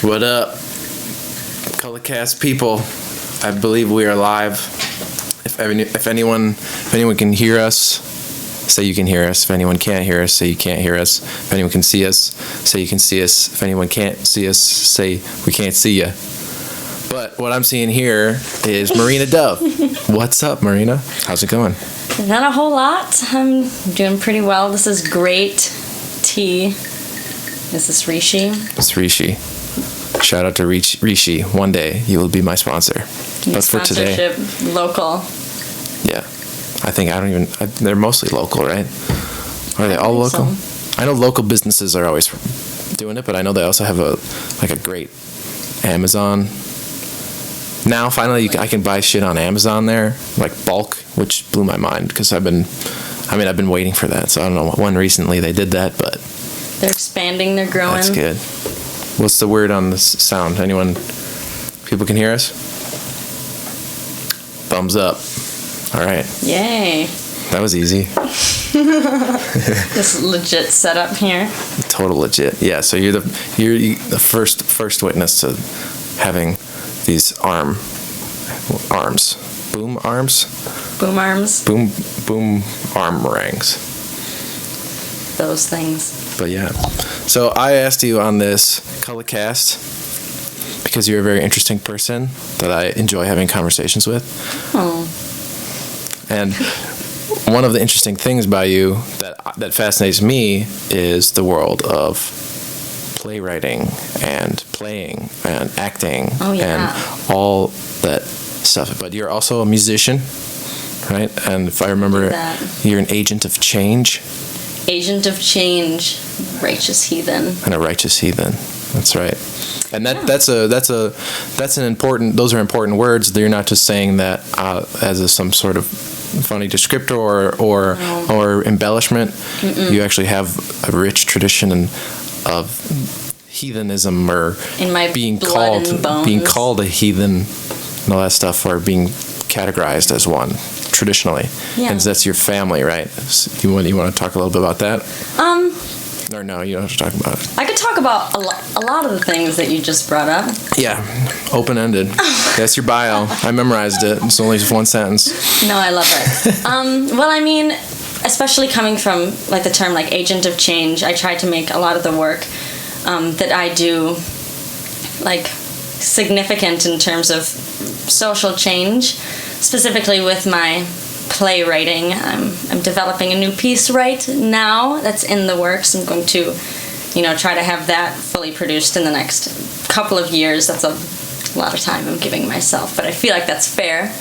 What up, Cullahcast people? I believe we are live. If anyone can hear us, say you can hear us. If anyone can't hear us, say you can't hear us. If anyone can see us, say you can see us. If anyone can't see us, say we can't see you. But what I'm seeing here is Marina Dove. What's up, Marina? How's it going? Not a whole lot. I'm doing pretty well. This is great tea. Is this Rishi? It's Rishi. Shout out to Rishi. One day you will be my sponsor. But for today, local. Yeah, they're mostly local, right? Are they all local? So. I know local businesses are always doing it, but I know they also have a great Amazon. Now finally I can buy shit on Amazon there, like bulk, which blew my mind because I've been waiting for that. So I don't know when recently they did that, but they're expanding, they're growing. That's good. What's the word on this sound? People can hear us? Thumbs up. All right. Yay. That was easy. This legit setup here. Total legit. Yeah, so you're the first witness to having these arms. Boom arms? Boom arms. Boom arm meringues. Those things. But yeah. So I asked you on this Cullahcast because you're a very interesting person that I enjoy having conversations with. Oh. And one of the interesting things about you that fascinates me is the world of playwriting and playing and acting and all that stuff. But you're also a musician, right? And if I remember, you're an agent of change. Agent of change, righteous heathen. And a righteous heathen. That's right. And those are important words. You're not just saying that as some sort of funny descriptor or embellishment. Mm-mm. You actually have a rich tradition of heathenism, or in my being called a heathen and all that stuff, or being categorized as one traditionally. Yeah. And that's your family, right? So you want to talk a little bit about that? Or no, you don't have to talk about it. I could talk about a lot of the things that you just brought up. Yeah, open-ended. That's your bio. I memorized it. It's only just one sentence. No, I love it. Well, I mean, especially coming from the term agent of change, I try to make a lot of the work that I do significant in terms of social change, specifically with my playwriting. I'm developing a new piece right now that's in the works. I'm going to, try to have that fully produced in the next couple of years. That's a lot of time I'm giving myself, but I feel like that's fair.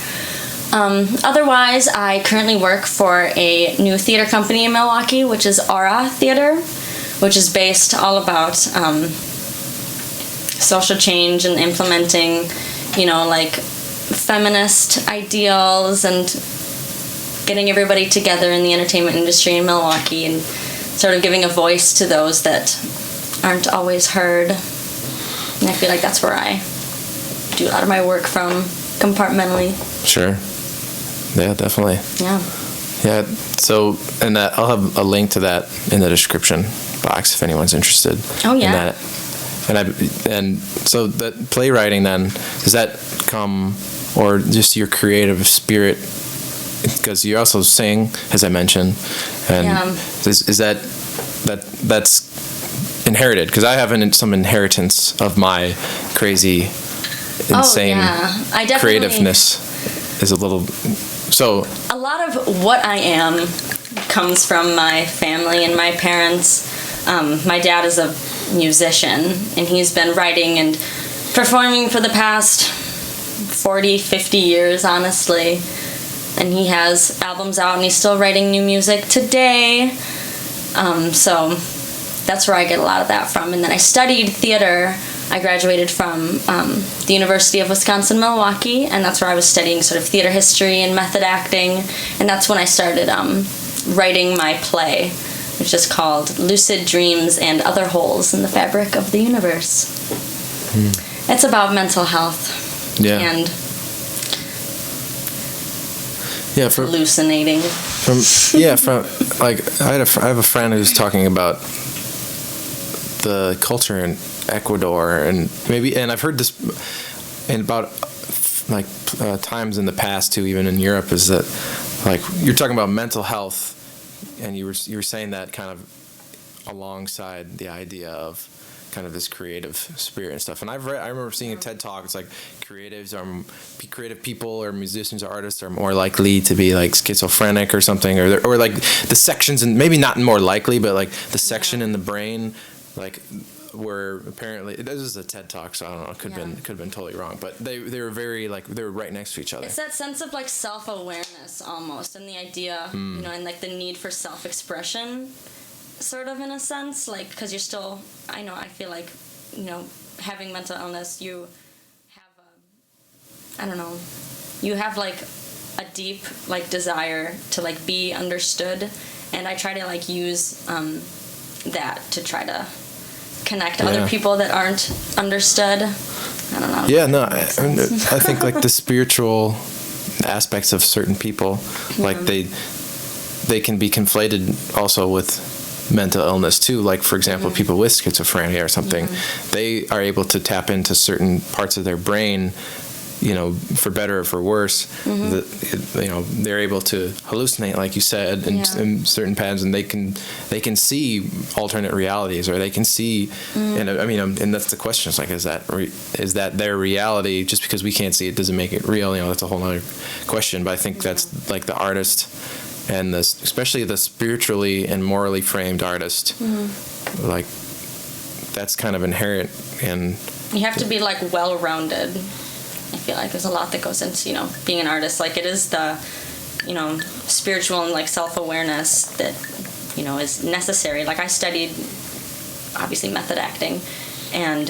Otherwise, I currently work for a new theater company in Milwaukee, which is Aura Theater, which is based all about social change and implementing, feminist ideals and getting everybody together in the entertainment industry in Milwaukee and sort of giving a voice to those that aren't always heard. And I feel like that's where I do a lot of my work from, compartmentally. Sure. Yeah, definitely. Yeah. Yeah, so, and I'll have a link to that in the description box if anyone's interested. Oh, yeah. In that. And so that playwriting then, does that come, or just your creative spirit? Because you also sing, as I mentioned, and is that's inherited? Because I have some inheritance of my crazy, insane creativeness. Is a little so. A lot of what I am comes from my family and my parents. My dad is a musician, and he's been writing and performing for the past 40, 50 years, honestly. And he has albums out, and he's still writing new music today. So that's where I get a lot of that from. And then I studied theater. I graduated from the University of Wisconsin-Milwaukee, and that's where I was studying sort of theater history and method acting. And that's when I started writing my play, which is called Lucid Dreams and Other Holes in the Fabric of the Universe. It's about mental health and hallucinating. I have a friend who's talking about the culture Ecuador, and I've heard this in about like times in the past too, even in Europe, is that like you're talking about mental health, and you were saying that kind of alongside the idea of kind of this creative spirit and stuff. And I remember seeing a TED talk. It's like creative people or musicians or artists are more likely to be like schizophrenic or something, or like the sections, and maybe not more likely, but like the section in the brain, like were apparently, this is a TED talk, so I don't know, could have been totally wrong, but they were very like, they were right next to each other. It's that sense of like self-awareness almost, and the idea, you know, and like the need for self-expression, sort of in a sense, like, because you're still, I feel like, you know, having mental illness, you have you have like a deep like desire to like be understood, and I try to like use that to try to connect other people that aren't understood. I don't know. Yeah, no, I think like the spiritual aspects of certain people, like they can be conflated also with mental illness too. Like, for example, people with schizophrenia or something, they are able to tap into certain parts of their brain, you know, for better or for worse. You know, they're able to hallucinate, like you said, in certain patterns, and they can see alternate realities, or they can see, and I mean, and that's the question. It's like, is that their reality? Just because we can't see it doesn't make it real. You know, that's a whole other question. But I think that's like the artist, and especially the spiritually and morally framed artist, like that's kind of inherent. And you have to be like well-rounded. I feel like there's a lot that goes into, you know, being an artist. Like, it is the, you know, spiritual and like self-awareness that, you know, is necessary. Like, I studied obviously method acting, and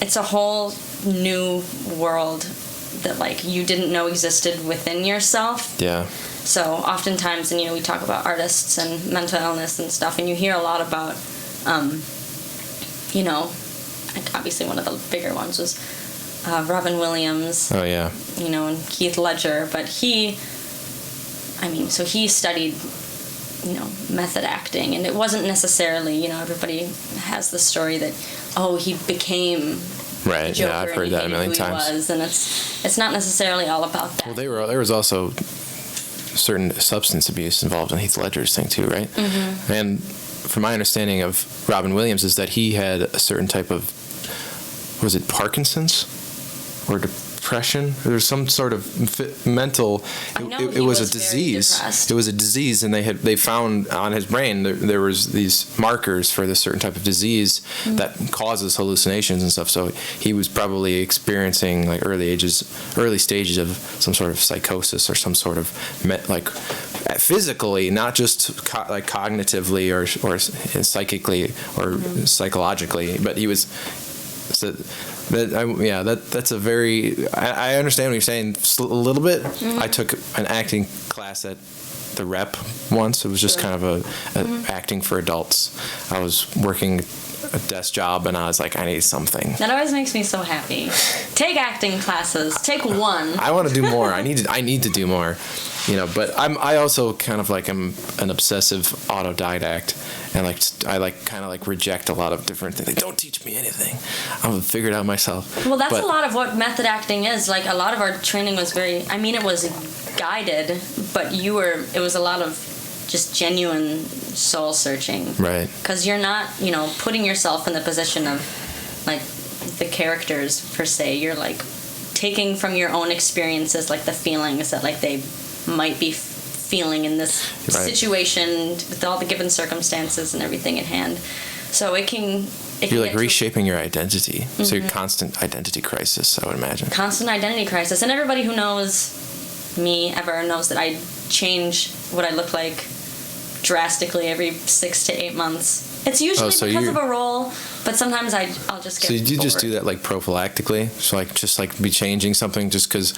it's a whole new world that like you didn't know existed within yourself. Yeah. So oftentimes, and you know, we talk about artists and mental illness and stuff, and you hear a lot about, you know, like obviously one of the bigger ones was Robin Williams. Oh yeah. You know, and Heath Ledger, but he studied, you know, method acting, and it wasn't necessarily, you know, everybody has the story that, oh, he became right. Joker, yeah, I've heard that a million times. And it's not necessarily all about that. Well, there was also certain substance abuse involved in Heath Ledger's thing too, right? And from my understanding of Robin Williams is that he had a certain type of, was it Parkinson's or depression? There's some sort of mental. It was a disease. It was a disease, and they found on his brain there was these markers for this certain type of disease that causes hallucinations and stuff. So he was probably experiencing like early stages of some sort of psychosis or some sort of like physically, not just like cognitively or psychically or psychologically, but he was. So that's a very. I understand what you're saying a little bit. I took an acting class at the Rep once. It was just kind of a acting for adults. I was working a desk job, and I was like, I need something. That always makes me so happy. Take acting classes. Take one. I want to do more. I need to do more. You know, but I also kind of like am an obsessive autodidact, and I kind of reject a lot of different things. Like, don't teach me anything. I'm gonna figure it out myself. Well, that's a lot of what method acting is. Like, a lot of our training was it was guided, but it was a lot of just genuine soul searching. Right. Because you're not, you know, putting yourself in the position of like the characters per se. You're like taking from your own experiences, like the feelings that like they might be feeling in this situation with all the given circumstances and everything at hand. So you're like reshaping your identity. So your constant identity crisis, I would imagine. Constant identity crisis. And everybody who knows me ever knows that I change what I look like drastically every 6 to 8 months. It's usually because of a role, but sometimes I'll just get bored. Just do that like prophylactically? So like just like be changing something just because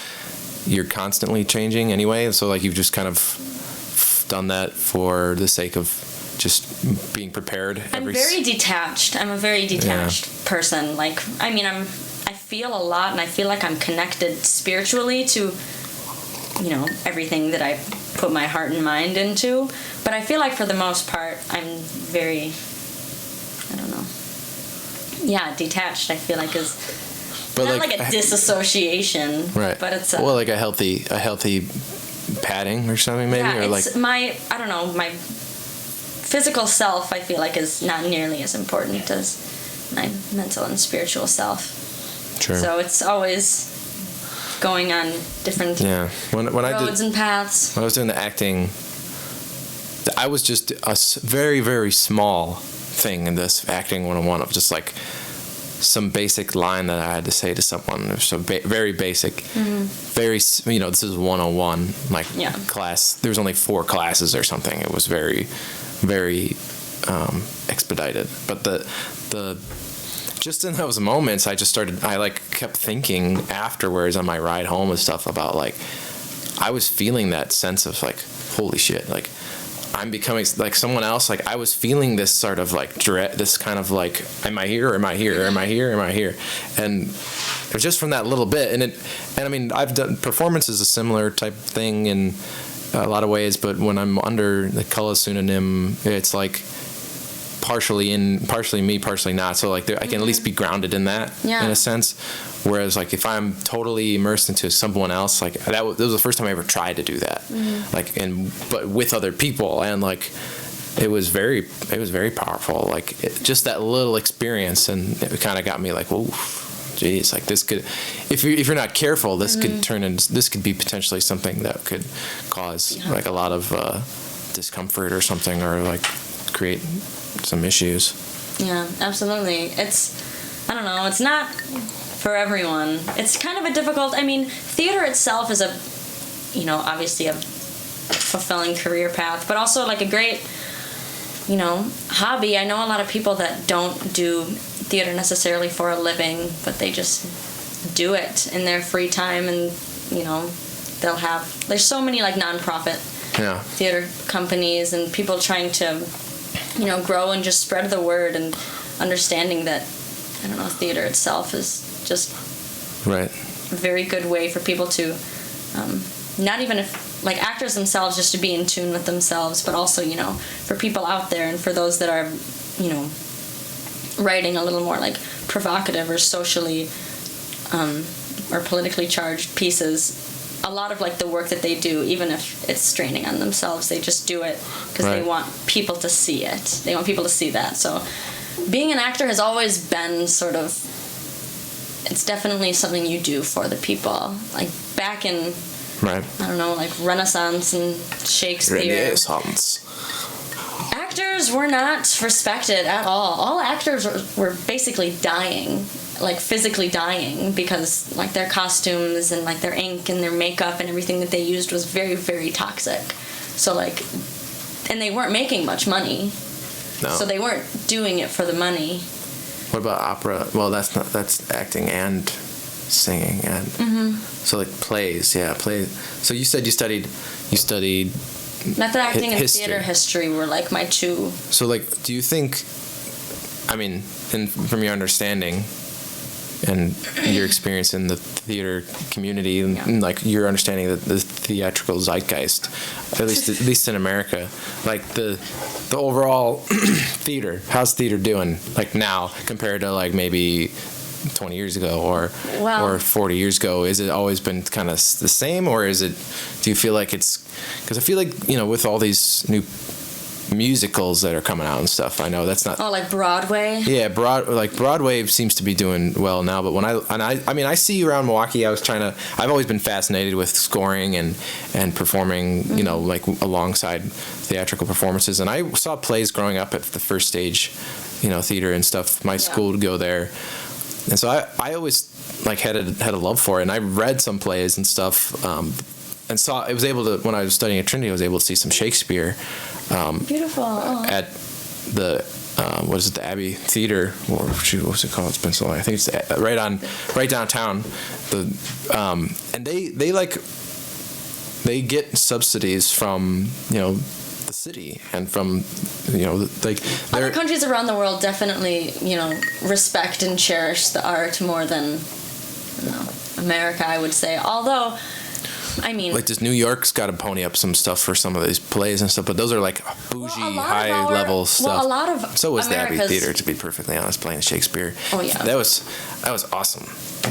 you're constantly changing anyway, so like you've just kind of done that for the sake of just being prepared. I'm very detached. I'm a very detached person. Like, I mean, I feel a lot, and I feel like I'm connected spiritually to, you know, everything that I put my heart and mind into. But I feel like for the most part, I'm very, I don't know, detached, I feel like is but not like a disassociation, right? But it's like a healthy padding or something, maybe, yeah, or it's my physical self. I feel like is not nearly as important as my mental and spiritual self. Sure. So it's always going on different roads and paths. When I was doing the acting, I was just a very, very small thing in this acting 101 of just like some basic line that I had to say to someone. So very basic, very, this is 101, class. There was only 4 classes or something. It was very, very expedited. But the just in those moments, I kept thinking afterwards on my ride home and stuff about I was feeling that sense of holy shit, I'm becoming like someone else. I was feeling this sort of dread, this kind of am I here? Am I here? Am I here? Am I here? And it was just from that little bit. And I mean, I've done performance is a similar type thing in a lot of ways, but when I'm under the Cullah pseudonym, it's partially me, partially not. So I can at least be grounded in that in a sense. Whereas if I'm totally immersed into someone else, that was the first time I ever tried to do that. But with other people, and it was very powerful. Just that little experience, and it kind of got me whoa, geez, this could, if you're not careful, this could turn into, this could be potentially something that could cause a lot of discomfort or something, or create some issues. Yeah, absolutely. I don't know, it's not for everyone. It's kind of a difficult, theater itself is obviously a fulfilling career path, but also a great, hobby. I know a lot of people that don't do theater necessarily for a living, but they just do it in their free time, and, there's so many nonprofit theater companies and people trying to grow and just spread the word, and understanding that, theater itself is just a very good way for people to, not even if, actors themselves, just to be in tune with themselves, but also, for people out there, and for those that are, writing a little more, provocative or socially, or politically charged pieces. A lot of the work that they do, even if it's straining on themselves, they just do it because they want people to see it. They want people to see that. So being an actor has always been sort of, it's definitely something you do for the people. Back in, I don't know, Renaissance and Shakespeare. Renaissance. Actors were not respected at all. All actors were basically dying. Physically dying, because their costumes and their ink and their makeup and everything that they used was very, very toxic. So and they weren't making much money. No. So they weren't doing it for the money. What about opera? Well, that's acting and singing, and so plays. So you said you studied method acting and theater history were my 2. So do you think, from your understanding and your experience in the theater community, and your understanding of the theatrical zeitgeist, at least in America, the overall theater, how's theater doing now compared to maybe 20 years ago or 40 years ago? Is it always been kind of the same, or do you feel it's, because I feel with all these new musicals that are coming out and stuff, I know that's not Broadway. Yeah, Broadway seems to be doing well now, but when I see you around Milwaukee, I've always been fascinated with scoring and performing, alongside theatrical performances, and I saw plays growing up at the First Stage, theater and stuff. My school would go there, and so I always had a love for it, and I read some plays and stuff, and when I was studying at Trinity, I was able to see some Shakespeare. Beautiful. At the the Abbey Theater, or what's it called? It's been so long. I think it's right downtown. And they get subsidies from the city and from other countries around the world definitely respect and cherish the art more than America, I would say. Although I mean, like this New York's got to pony up some stuff for some of these plays and stuff, but those are like bougie, high level stuff. Well, a lot of so was the Abbey America's- Theater, to be perfectly honest, playing Shakespeare. Oh yeah, That was awesome.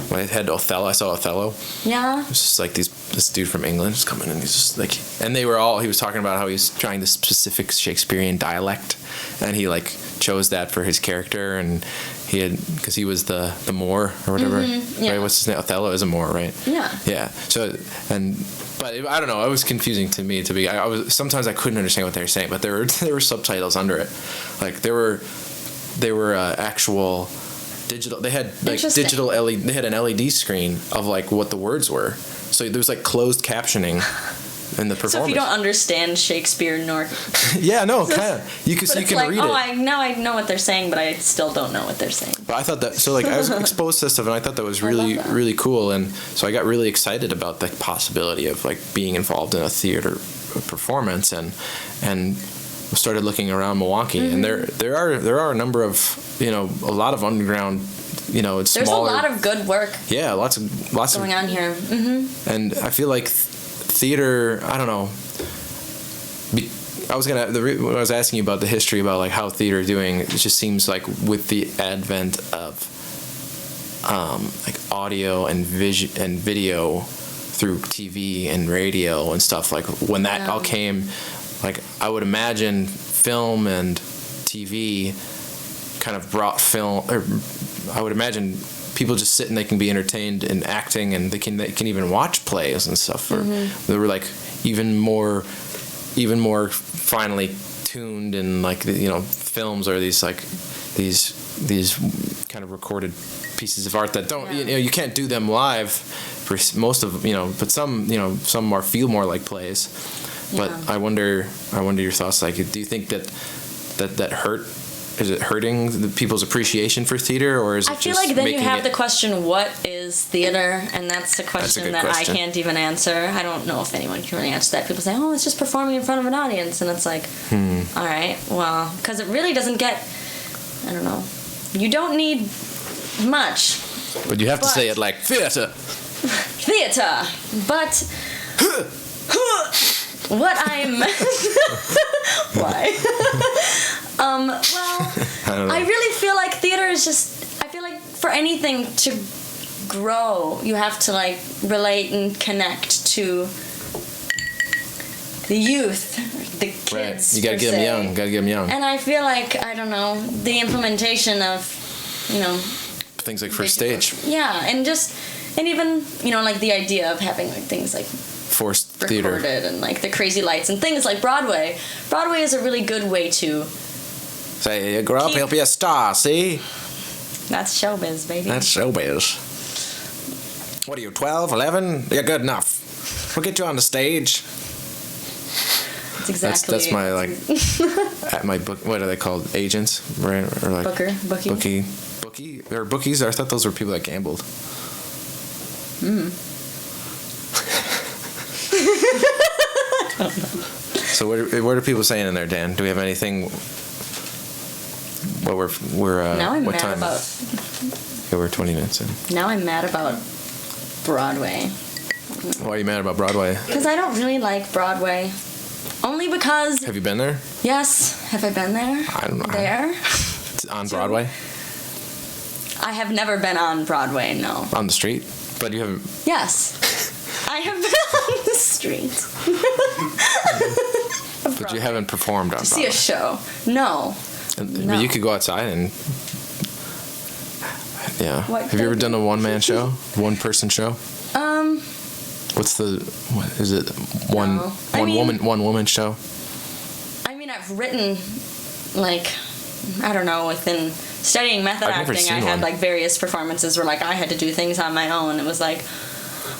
When I had Othello, I saw Othello. yeah. It was just like this dude from England just coming in. He's just like, and he was talking about how he's trying this specific Shakespearean dialect, and he like chose that for his character, and because he was the Moor or whatever. Yeah. Right? What's his name? Othello is a Moor, right? Yeah. Yeah. So but I don't know. It was confusing to me. I was sometimes I couldn't understand what they were saying, but there were subtitles under it. Like they were actual digital. They had like digital LED. They had an LED screen of like what the words were. So there was like closed captioning in the performance. So if you don't understand Shakespeare nor yeah, no, kind of. You can read it. I know what they're saying, but I still don't know what they're saying. But I thought that I was exposed to stuff, and I thought that was really cool, and so I got really excited about the possibility of like being involved in a theater performance, and started looking around Milwaukee, and there are a number of a lot of underground. It's There's smaller. a lot of good work. Yeah, lots going on here. Mm-hmm. And I feel like theater. I don't know. When I was asking you about the history about like how theater doing, it just seems like with the advent of like audio and video through TV and radio and stuff, like when that all came, like I would imagine film and TV kind of brought film, or I would imagine people just sit and they can be entertained in acting, and they can even watch plays and stuff. Or they were like even more finely tuned, and like films are these like these kind of recorded pieces of art that don't you can't do them live for most of but some feel more like plays. But I wonder your thoughts. Like, do you think that hurt? Is it hurting the people's appreciation for theater, or is it? I feel like then you have the question, what is theater? And that's a question that I can't even answer. I don't know if anyone can really answer that. People say, oh, it's just performing in front of an audience. And it's like, all right, well, because it really doesn't get, I don't know. You don't need much. But you have to say it like theater. Theater. But what I'm... Why? Well, I really feel like theater is just... I feel like for anything to grow, you have to like relate and connect to the youth, the kids. Right. You gotta get them young. And I feel like, I don't know, the implementation of, things like first stage. Yeah, and even, like the idea of having like things like forced recorded theater and like the crazy lights and things like Broadway. Broadway is a really good way to say, grow up, you'll be a star, see? That's showbiz, baby. That's showbiz. What are you, 12, 11? You're good enough. We'll get you on the stage. That's exactly. That's my like at my book. What are they called? Agents, right? Or like bookie, or bookies. I thought those were people that gambled. So what are people saying in there, Dan? Do we have anything? Well, we're now I'm what mad time? about. Yeah, we're 20 minutes in. Now I'm mad about Broadway. Why are you mad about Broadway? Because I don't really like Broadway. Only because... Have you been there? Yes. Have I been there? I don't know. There? It's on Broadway? I have never been on Broadway, no. On the street? But you haven't... Yes. I have been on the street. But you haven't performed on Broadway? To see a show. No. But you could go outside and... Yeah. What have you ever done a one-man show? One-person show? What is it? One woman show? I mean, I've written, like, I don't know, within studying method acting, I had, like, various performances where, like, I had to do things on my own. It was like,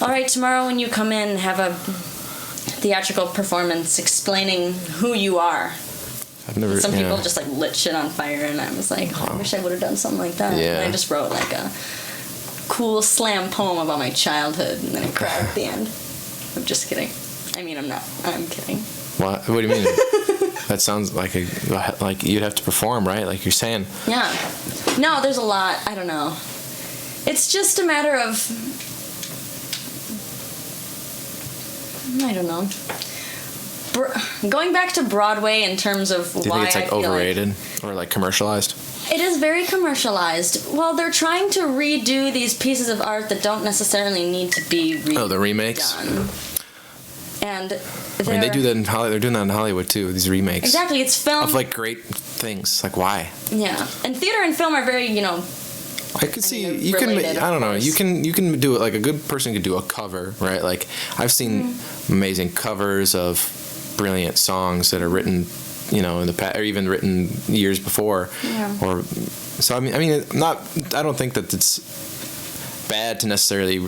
all right, tomorrow when you come in, have a theatrical performance explaining who you are. Some people just, like, lit shit on fire, and I was like, I wish I would have done something like that. Yeah. And I just wrote, like, a cool slam poem about my childhood, and then I cried at the end. I'm just kidding. I mean, I'm not. I'm kidding. What do you mean? That sounds like you'd have to perform, right? Like you're saying. Yeah. No, there's a lot. I don't know. It's just a matter of I don't know. Going back to Broadway in terms of Do you why think it's like I feel overrated or like commercialized? it is very commercialized. Well, they're trying to redo these pieces of art that don't necessarily need to be redone. Oh, the remakes. And I mean, they do that in Hollywood. They're doing that in Hollywood too. These remakes. Exactly, it's film of like great things. Like why? Yeah, and theater and film are very, I could see mean, you can. related, I don't know. of You can do it. Like a good person could do a cover, right? Like I've seen amazing covers of brilliant songs that are written, in the past, or even written years before. Yeah. Or so. I mean, I don't think that it's bad to necessarily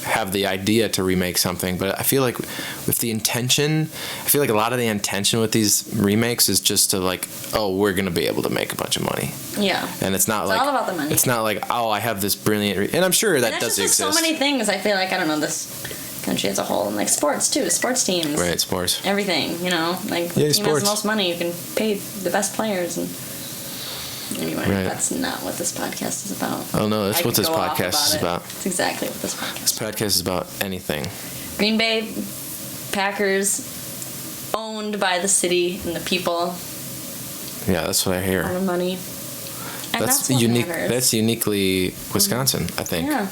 have the idea to remake something, but I feel like with the intention, a lot of the intention with these remakes is just to like, oh, we're gonna be able to make a bunch of money. Yeah. And it's not like all about the money. It's not like, oh, I have this brilliant, and I'm sure that does exist. So many things. I feel like I don't know this country as a whole, and like sports too, sports teams. Right, sports. Everything, like the team has the most money, you can pay the best players and. Anyway, That's not what this podcast is about. Oh no, that's what this podcast is about. It's exactly what this podcast is. This podcast is about anything. Green Bay Packers, owned by the city and the people. Yeah, that's what I hear. A lot of money. And that's what unique. matters. That's uniquely Wisconsin, I think. Yeah,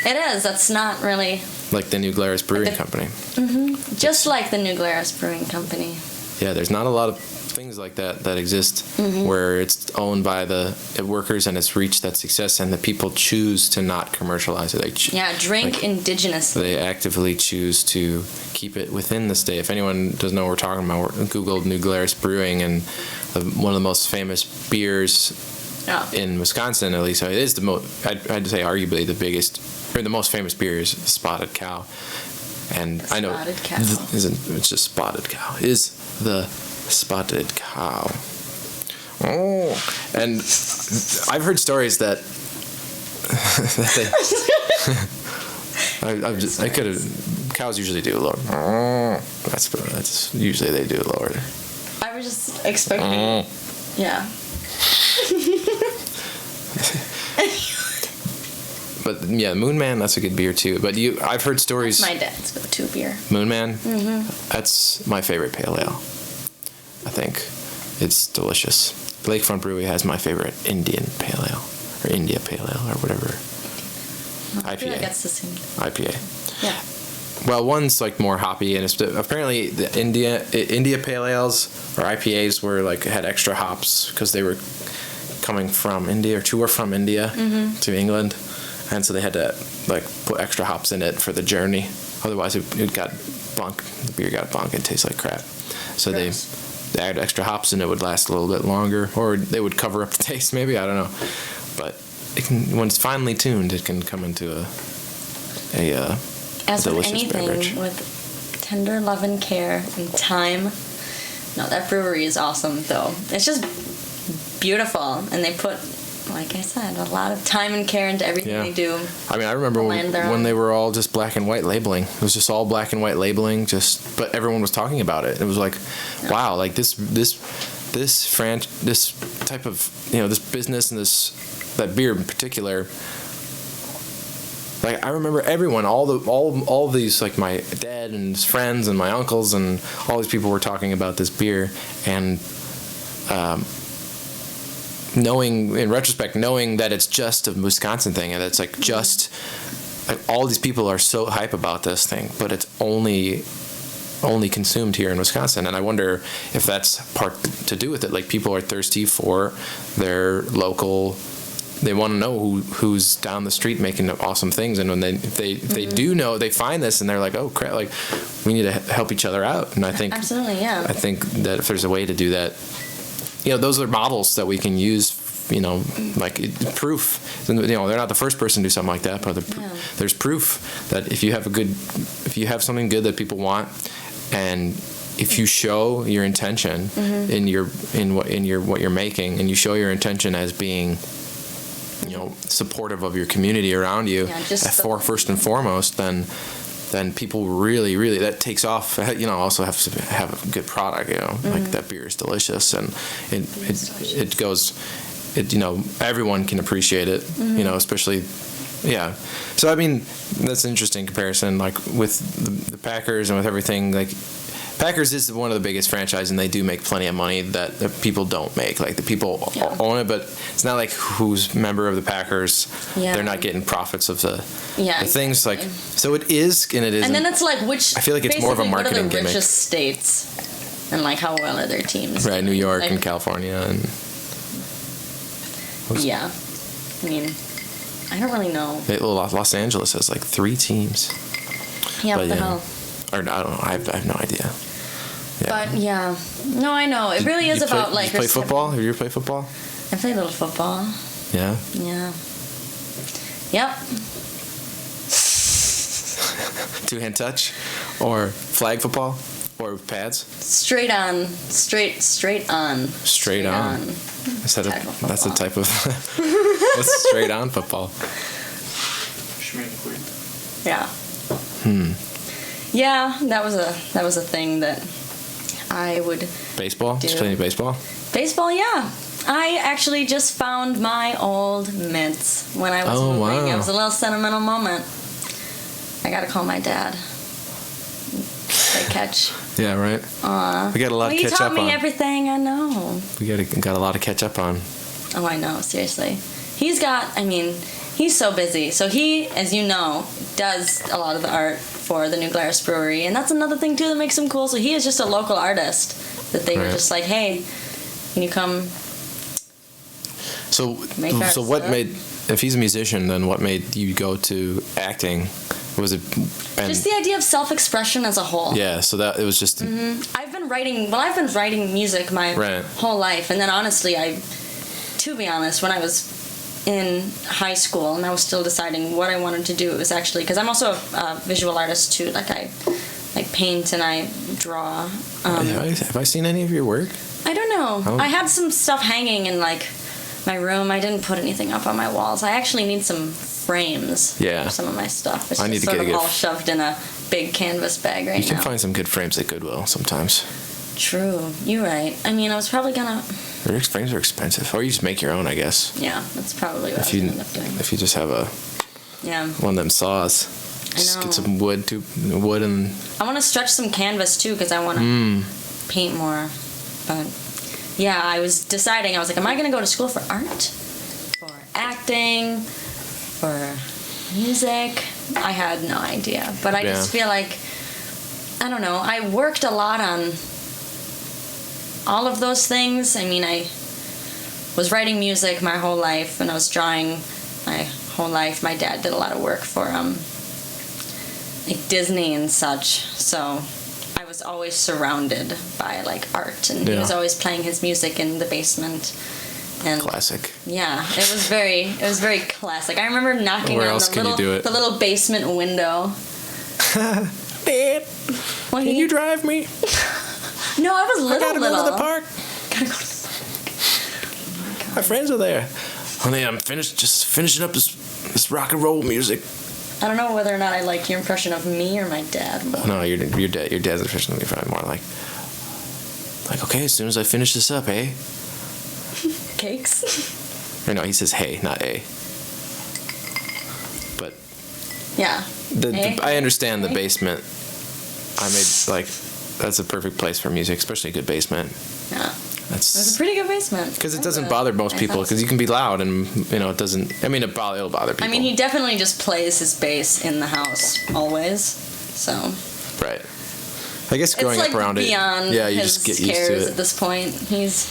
it is. That's not really like the New Glarus Brewing Company. Mm-hmm. Just like the New Glarus Brewing Company. Yeah, there's not a lot of things like that exist where it's owned by the workers and it's reached that success and the people choose to not commercialize it. Drink indigenous. They actively choose to keep it within the state. If anyone doesn't know what we're talking about, Google New Glarus Brewing, and one of the most famous beers in Wisconsin, at least it is the most. I'd say arguably the biggest or the most famous beer is Spotted Cow. And I know it's just Spotted Cow is the Spotted Cow. Oh, and I've heard stories that I could have. Cows usually do lower. That's usually they do lower. I was just expecting. Yeah. But yeah, Moon Man, that's a good beer too. But I've heard stories. That's my dad's go-to beer. Moon Man. That's my favorite pale ale. I think it's delicious. Lakefront Brewery has my favorite Indian pale ale, or India pale ale, or whatever. IPA. I feel like that's the same. IPA. Yeah. Well, one's like more hoppy, and it's apparently the India pale ales or IPAs had extra hops because they were coming from India, or two were from India to England, and so they had to put extra hops in it for the journey. Otherwise, it got bunk. The beer got bunk and tastes like crap. So they add extra hops and it would last a little bit longer, or they would cover up the taste. Maybe, I don't know, but when it's finely tuned, it can come into a as with delicious anything beverage. with tender love and care and time. No, that brewery is awesome though. It's just beautiful, and they put, like I said, a lot of time and care into everything they do. I mean, I remember when they were all just black and white labeling. It was just all black and white labeling, but everyone was talking about it. It was like, wow, like this type of, this business and that beer in particular. Like I remember everyone, all of these, like my dad and his friends and my uncles and all these people were talking about this beer, and knowing that it's just a Wisconsin thing, and it's all these people are so hype about this thing, but it's only consumed here in Wisconsin. And I wonder if that's part to do with it. Like people are thirsty for their local. They want to know who's down the street making awesome things, and when they do know, they find this and they're like, oh crap, like we need to help each other out. And I think absolutely, yeah. I think that if there's a way to do that, those are models that we can use. Proof. They're not the first person to do something like that, but there's proof that if you have something good that people want, and if you show your intention in what you're making, and you show your intention as being supportive of your community around you, first and foremost, then people really that takes off. Also have to have a good product. Like that beer is delicious, and it goes. Everyone can appreciate it. Especially Yeah. So I mean, that's an interesting comparison. Like with the Packers and with everything, like Packers is one of the biggest franchises, and they do make plenty of money that the people don't make. Like the people own it, but it's not like who's member of the Packers. Yeah. They're not getting profits of the things. Exactly. Like so it is, and it isn't. And then it's like which. I feel like it's more of a marketing what are the gimmick. richest states, and like how well are their teams? Right, New York like, and California and. Yeah, I mean, I don't really know. Los Angeles has like 3 teams. Yeah, what the hell? Or I don't know. I have no idea. Yeah. But yeah, no, I know. It really is about like. You play football? Have you ever played football? I play a little football. Yeah. Yeah. Yep. 2-hand touch, or flag football, or pads. Straight on. Straight on. Straight on. That's a type of. What's straight on football? Yeah. Yeah, that was a thing that I would. Baseball? Do. Just playing baseball? Baseball, yeah. I actually just found my old mitts when I was moving. Wow. It was a little sentimental moment. I gotta call my dad. They catch. Yeah, right. We got a lot to catch up on. You taught me everything I know. We got a lot to catch up on. Oh, I know. Seriously, he's so busy. So he, as you know, does a lot of the art for the New Glarus Brewery, and that's another thing too that makes him cool. So he is just a local artist that they were just like, hey, can you come? So what made, if he's a musician, then what made you go to acting? Was it just the idea of self-expression as a whole? Yeah, so that it was just. I've been writing music my whole life, and then honestly, to be honest, when I was in high school and I was still deciding what I wanted to do, it was actually because I'm also a visual artist too. Like I paint and I draw. Have I seen any of your work? I don't know. I had some stuff hanging in like my room. I didn't put anything up on my walls. I actually need some frames for some of my stuff. It's I need just to sort of all shoved in a big canvas bag right now. You can find some good frames at Goodwill sometimes. True. You're right. I mean, I was probably gonna... Frames are expensive. Or you just make your own, I guess. Yeah, that's probably what I was gonna end up doing. If you just have one of them saws. Just get some wood and... I want to stretch some canvas too because I want to paint more. But yeah, I was deciding. I was like, am I going to go to school for art? For acting? For music? I had no idea. But I just feel like, I don't know, I worked a lot on all of those things. I mean, I was writing music my whole life and I was drawing my whole life. My dad did a lot of work for like Disney and such, so I was always surrounded by like art, and he was always playing his music in the basement. And classic. Yeah, it was very classic. I remember knocking on the little basement window. Dad, can you drive me? No, I was little. I gotta go to the park. Gotta go to the park. My friends are there. Honey, I'm finishing up this rock and roll music. I don't know whether or not I like your impression of me or my dad. But. No, your dad's impression of me probably more like okay, as soon as I finish this up, eh? Cakes? Or no, he says hey, not a. But yeah, I understand the basement. I made that's a perfect place for music, especially a good basement. Yeah. It was a pretty good basement. Because it doesn't bother most people, because you can be loud and, it doesn't... I mean, it'll bother people. I mean, he definitely just plays his bass in the house, always, so... Right. I guess growing up around it... Yeah, you just get used to it. At this point. He's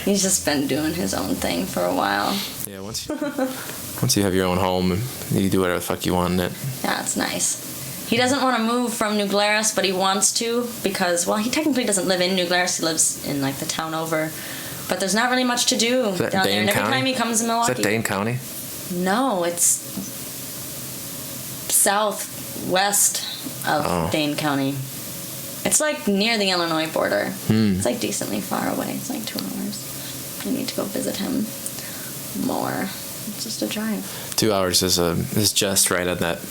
just been doing his own thing for a while. Yeah, once you have your own home, you do whatever the fuck you want in it. Yeah, it's nice. He doesn't want to move from New Glarus, but he wants to because, well, he technically doesn't live in New Glarus. He lives in, the town over. But there's not really much to do down there. And every time he comes to Milwaukee... Is that Dane County? No, it's southwest of Dane County. It's, near the Illinois border. It's, decently far away. It's, 2 hours. I need to go visit him more. It's just a drive. 2 hours is just right at that...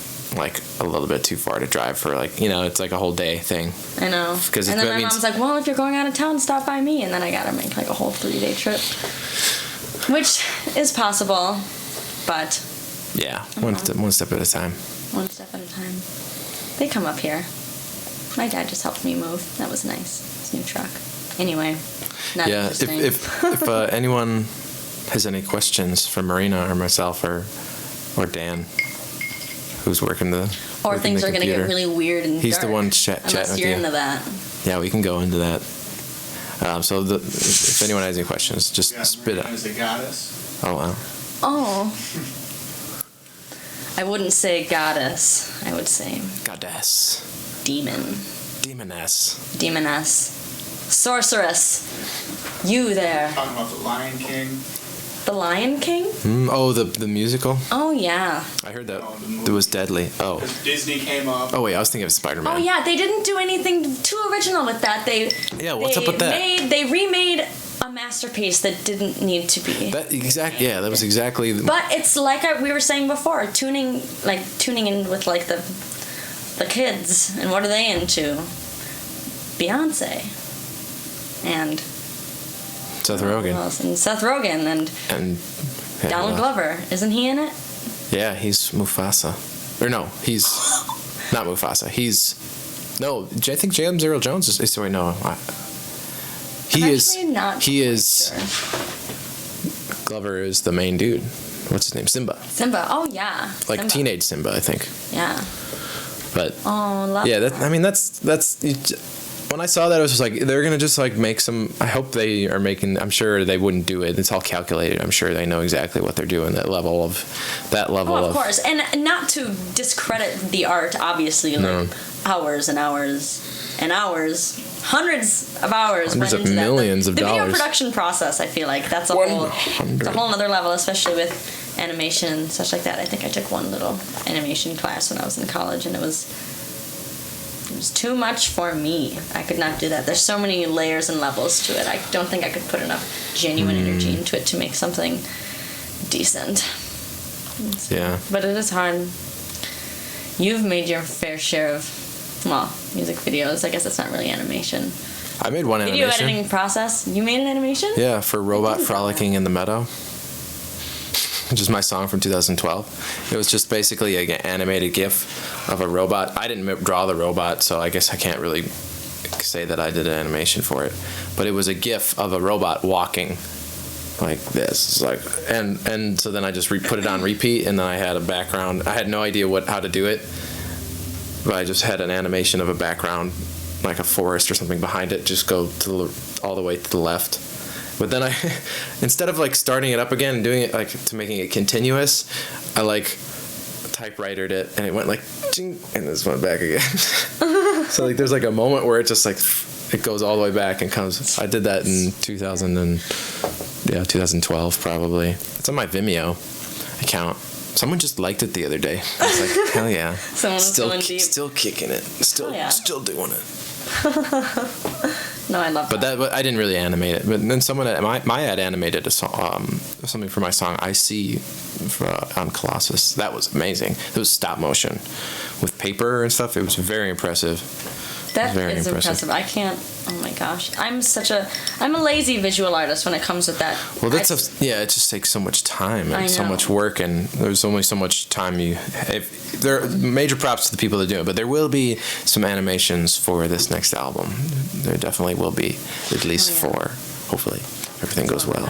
a little bit too far to drive for it's a whole day thing. I know. And then my mom's like, well, if you're going out of town, stop by me. And then I gotta make a whole 3-day trip, which is possible, but Yeah, one step at a time. One step at a time. They come up here. My dad just helped me move. That was nice. His new truck. Anyway, not Yeah, interesting. if anyone has any questions for Marina or myself or Dan, who's working the or things are going to get really weird and he's dark, the one chatting with you. unless you're into that. Yeah, we can go into that. So if anyone has any questions, just spit out. As a goddess. Oh wow. Oh. I wouldn't say goddess. I would say Goddess. demon. Demoness. Demoness. Sorceress. You there. Talking about the Lion King. The Lion King? Oh, the musical? Oh, yeah. I heard that. Oh, the movie. It was deadly. Oh. Because Disney came up. Oh, wait, I was thinking of Spider-Man. Oh, yeah. They didn't do anything too original with that. Yeah, what's up with that? They remade a masterpiece that didn't need to be. That was exactly. But it's like we were saying before, tuning in with like the kids, and what are they into? Beyonce and Seth Rogen. And Seth Rogen and Donald Glover. Isn't he in it? Yeah, he's Mufasa. Or no, he's not Mufasa. I think James Earl Jones is. Sorry, no. He is. Sure. Glover is the main dude. What's his name? Simba. Simba. Oh yeah. Like Simba. teenage Simba, I think. Yeah. But love yeah, that. that's when I saw that, I was just like, they're gonna just like make some. I hope they are making. I'm sure they wouldn't do it. It's all calculated. I'm sure they know exactly what they're doing. That level of. Of course, and not to discredit the art, obviously, like hours and hours and hours, hundreds of hours, hundreds went of into millions that. of The dollars. video production process, I feel like that's a whole other level, especially with animation and such like that. I think I took one little animation class when I was in college, and it was too much for me. I could not do that. There's so many layers and levels to it. I don't think I could put enough genuine energy into it to make something decent. Yeah. But it is hard. You've made your fair share of, music videos. I guess it's not really animation. I made one Video animation. editing process. You made an animation? Yeah, for Robot Frolicking in the Meadow, which is my song from 2012. It was just basically an animated GIF of a robot. I didn't draw the robot, so I guess I can't really say that I did an animation for it. But it was a GIF of a robot walking like this. And so then I just put it on repeat, and then I had a background. I had no idea how to do it, but I just had an animation of a background, like a forest or something behind it, just go all the way to the left. But then instead of like starting it up again and doing it like to making it continuous, I like typewritered it, and it went like ching, and this went back again. So like there's like a moment where it just like it goes all the way back and comes. I did that in 2012 probably. It's on my Vimeo account. Someone just liked it the other day. I was like, hell yeah. Someone was going deep. Still kicking it. Still doing it. No, I love that. But I didn't really animate it. But then someone my ad animated a song, something for my song "I See" on Colossus. That was amazing. It was stop motion with paper and stuff. It was very impressive. That is impressive. I can't. Oh my gosh, I'm a lazy visual artist when it comes with that. Well, it just takes so much time and so much work, and there's only so much time there are major props to the people that do it, but there will be some animations for this next album. There definitely will be at least 4. Hopefully, everything goes well.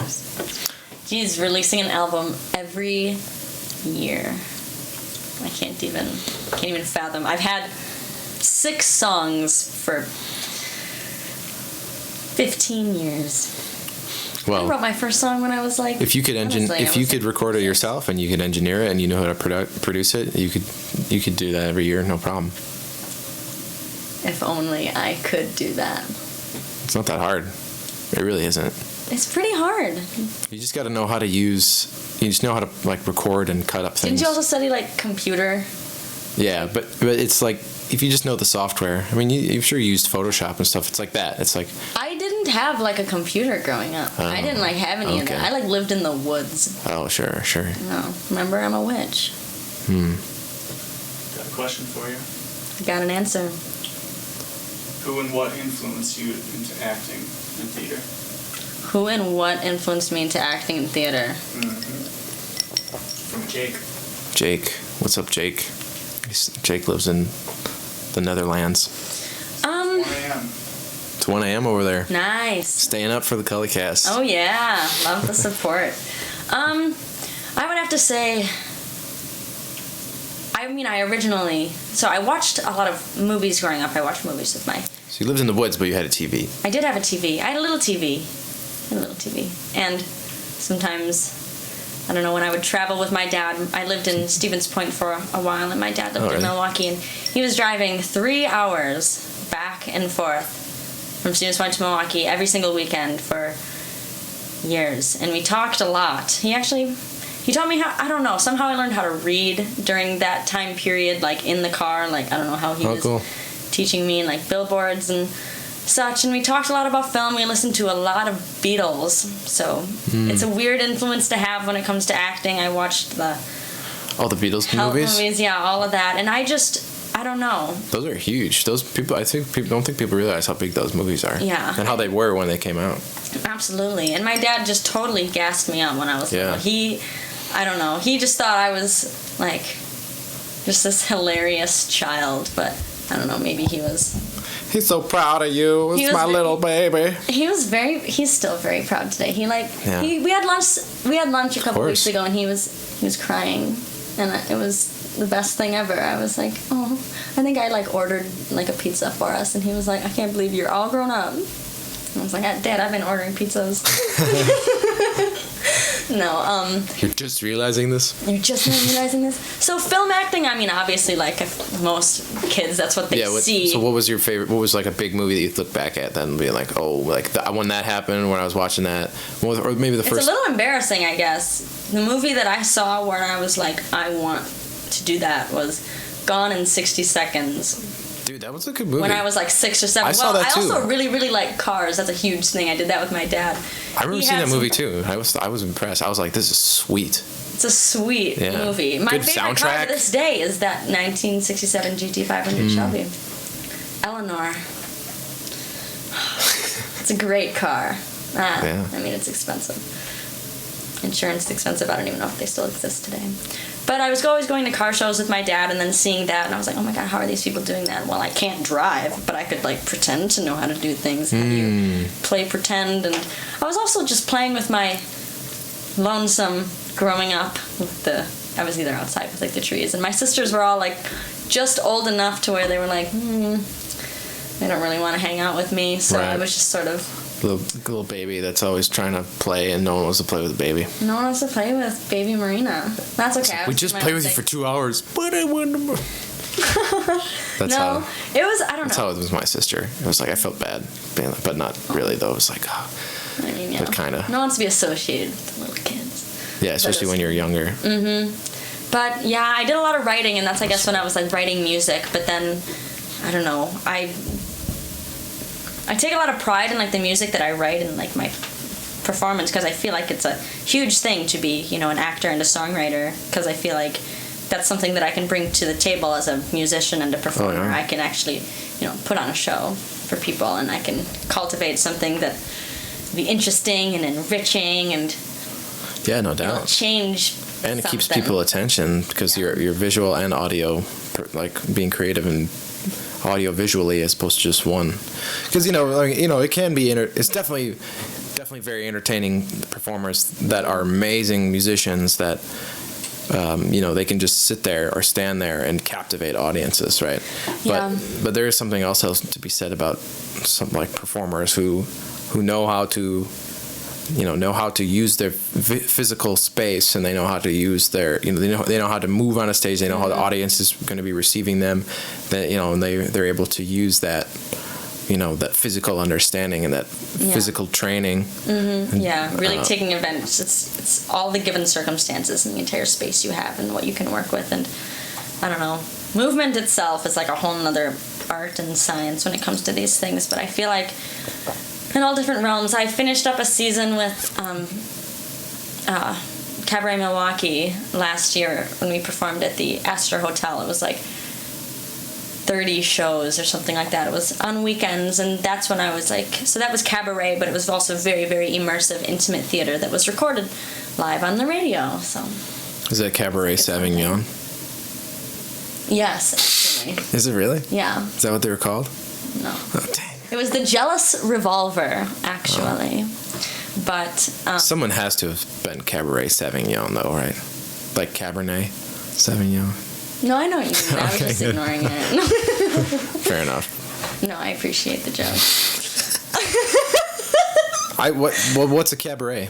He's releasing an album every year. I can't even fathom. I've had 6 songs for 15 years. Well, I wrote my first song when I was like. If you could record it yourself and you could engineer it and you know how to produce it, you could do that every year, no problem. If only I could do that. It's not that hard. It really isn't. It's pretty hard. You just got to know how to use. You just know how to like record and cut up things. Didn't you also study like computer? Yeah, but it's like if you just know the software. I mean, I'm sure you used Photoshop and stuff. It's like that. It's like I didn't have like a computer growing up. I didn't like have any of that. I like lived in the woods. Oh, sure. No, remember I'm a witch. Got a question for you. I got an answer. Who and what influenced you into acting and theater? Who and what influenced me into acting and theater? From Jake. Jake. What's up, Jake? Jake lives in the Netherlands. 1 a.m. It's 1 a.m. over there. Nice. Staying up for the Cullahcast. Oh yeah, love the support. I would have to say, I watched a lot of movies growing up. I watched movies with my... So you lived in the woods, but you had a TV. I did have a TV. I had a little TV. And sometimes, I don't know, when I would travel with my dad, I lived in Stevens Point for a while, and my dad lived in Milwaukee, and he was driving 3 hours back and forth from Stevens Point to Milwaukee every single weekend for years. And we talked a lot. He taught me how, I don't know, somehow I learned how to read during that time period, like in the car, like I don't know how he was teaching me, like billboards and such. And we talked a lot about film. We listened to a lot of Beatles. So it's a weird influence to have when it comes to acting. I watched all the Beatles movies? Yeah, all of that. And I don't know. Those are huge. Those people, I think people don't think people realize how big those movies are. Yeah. And how they were when they came out. Absolutely. And my dad just totally gassed me up when I was little. I don't know. He just thought I was like just this hilarious child, but I don't know. Maybe he was. He's so proud of you. It's my little baby. He's still very proud today. We had lunch a couple weeks ago, and he was crying, and it was the best thing ever. I was like, oh, I think I like ordered like a pizza for us, and he was like, I can't believe you're all grown up. And I was like, Dad, I've been ordering pizzas. No, You're just realizing this? So film acting, I mean, obviously, like most kids, that's what they see. So what was your favorite, what was like a big movie that you look back at then and be like, oh, like when that happened, when I was watching that, or maybe the first... It's a little embarrassing, I guess. The movie that I saw where I was like, I want to do that was Gone in 60 Seconds. Dude, that was a good movie. When I was like 6 or 7. I saw that too. I also really, really like Cars. That's a huge thing. I did that with my dad. I remember seeing that movie too. I was impressed. I was like, this is sweet. It's a sweet movie. My favorite car to this day is that 1967 GT500 Shelby. Eleanor. It's a great car. I mean, it's expensive. Insurance is expensive. I don't even know if they still exist today. But I was always going to car shows with my dad and then seeing that, and I was like, oh my God, how are these people doing that? Well, I can't drive, but I could like pretend to know how to do things. How do you play pretend? And I was also just playing with my lonesome growing up with I was either outside with like the trees, and my sisters were all like just old enough to where they were like, they don't really want to hang out with me, so I was just sort of little baby that's always trying to play, and no one wants to play with a baby. No one wants to play with baby Marina. That's okay. We just play with you for 2 hours, but I want to. It was. I don't know. That's how it was with my sister. It was like I felt bad, but not really though. It was like, I mean, but kind of. No one wants to be associated with the little kids. Yeah, especially when you're younger. But yeah, I did a lot of writing, and that's I guess when I was like writing music. But then, I don't know. I take a lot of pride in like the music that I write and like my performance, because I feel like it's a huge thing to be, an actor and a songwriter, because I feel like that's something that I can bring to the table as a musician and a performer. I can actually, put on a show for people, and I can cultivate something that will be interesting and enriching and no doubt change. And it keeps people attention, because you're visual and audio, like being creative and audio visually as opposed to just one, because it can be it's definitely very entertaining performers that are amazing musicians that they can just sit there or stand there and captivate audiences, right? But there is something else to be said about some like performers who know how to use their physical space, and they know how to use their, they know how to move on a stage. They know how the audience is going to be receiving them. That and they're able to use that, that physical understanding and that physical training. Really taking advantage. It's all the given circumstances and the entire space you have and what you can work with. And I don't know, movement itself is like a whole nother art and science when it comes to these things. But I feel like, in all different realms. I finished up a season with Cabaret Milwaukee last year when we performed at the Astor Hotel. It was like 30 shows or something like that. It was on weekends, and that's when I was like, so that was cabaret, but it was also very, very immersive, intimate theater that was recorded live on the radio. So Is that Cabaret Sauvignon? Yes, actually. Is it really? Yeah. Is that what they were called? No. Oh, dang. It was the Jealous Revolver, actually. But Someone has to have been Cabaret Sauvignon, though, right? Like Cabernet Sauvignon. no, I know what you mean. I was Okay, just good. ignoring it. Fair enough. No, I appreciate the joke. What's a cabaret?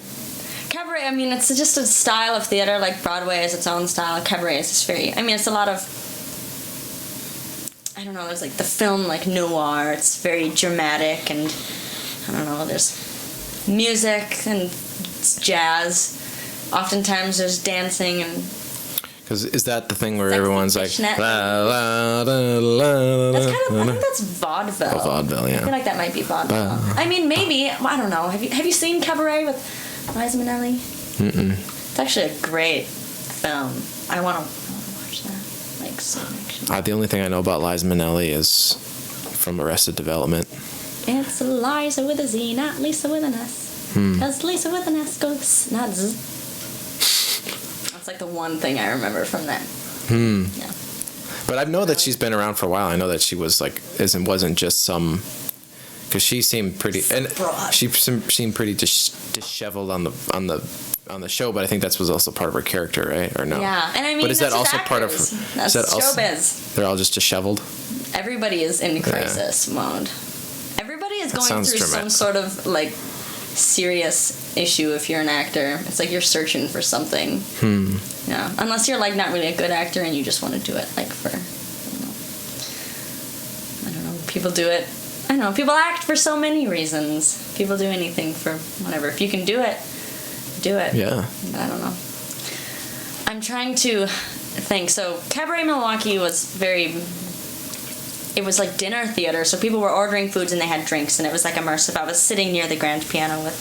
Cabaret, I mean, it's just a style of theater. Like Broadway is its own style. Cabaret is just very. I mean, it's a lot of. I don't know. There's like the film, like noir. It's very dramatic, and I don't know. There's music and it's jazz. Oftentimes, there's dancing and. Because is that the thing where Sexy everyone's like, fishnet. la, la, la, la, That's kind of. I la, think that's vaudeville. Oh, vaudeville, I feel yeah. like that might be vaudeville. I mean, maybe. Well, I don't know. Have you seen Cabaret with Liza Minnelli? Mm-mm. It's actually a great film. I want to watch that. Like soon, actually. The only thing I know about Liza Minnelli is from Arrested Development. It's Liza with a Z, not Lisa with an S. Because Lisa with an S goes not Z. That's like the one thing I remember from that. Yeah. But I know that she's been around for a while. I know that she was like, wasn't just some, because she seemed pretty, and Broad. she seemed pretty disheveled on the show. But I think that was also part of her character, right? Or no? Yeah, and I mean, but is that that's just also part of her? actors. Is That's that also, showbiz. they're all just disheveled. Everybody is in crisis mode. Everybody is going sounds through some dramatic. sort of like serious issue. If you're an actor, it's like you're searching for something. Yeah, unless you're like not really a good actor and you just want to do it like for, I don't know. People do it. I don't know. People act for so many reasons. People do anything for whatever. If you can do it, do it. Yeah. But I don't know. I'm trying to think. So Cabaret Milwaukee was very. It was like dinner theater, so people were ordering foods and they had drinks, and it was like immersive. I was sitting near the grand piano with,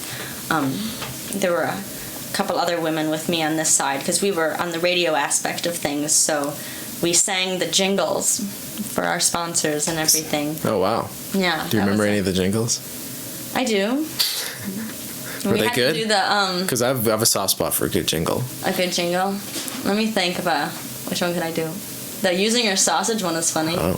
there were a couple other women with me on this side because we were on the radio aspect of things. So we sang the jingles for our sponsors and everything. Oh wow. Yeah. Do you remember any of the jingles? I do. Were we they had good? To do the Because I have a soft spot for a good jingle. a good jingle. Let me think about which one could I do. The using your sausage one is funny. Oh.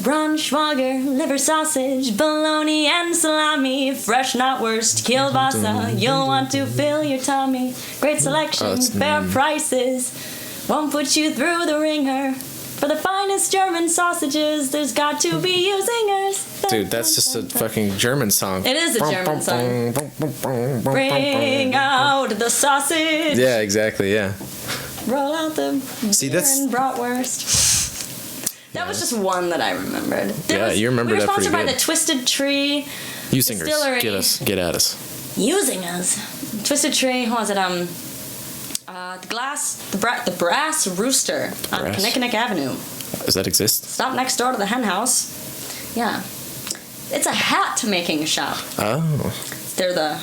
Braunschweiger, liver sausage, bologna and salami, fresh not worst, kielbasa, you'll want to fill your tummy. Great selection, fair prices, won't put you through the ringer. For the finest German sausages, there's got to be usingers. Dude, that's just a fucking German song. It is a German song. Bring out the sausage. Yeah, exactly, yeah. Roll out the See, beer that's- and bratwurst. That was just one that I remembered. Yeah, you remember we were that pretty sponsored by good. the Twisted Tree You singers, Distillery. get at us. using us. Twisted Tree, what was it? The Brass Rooster on Brass. Kinnickinnick Avenue. Does that exist? Stop next door to the hen house. Yeah. It's a hat making shop. Oh, They're the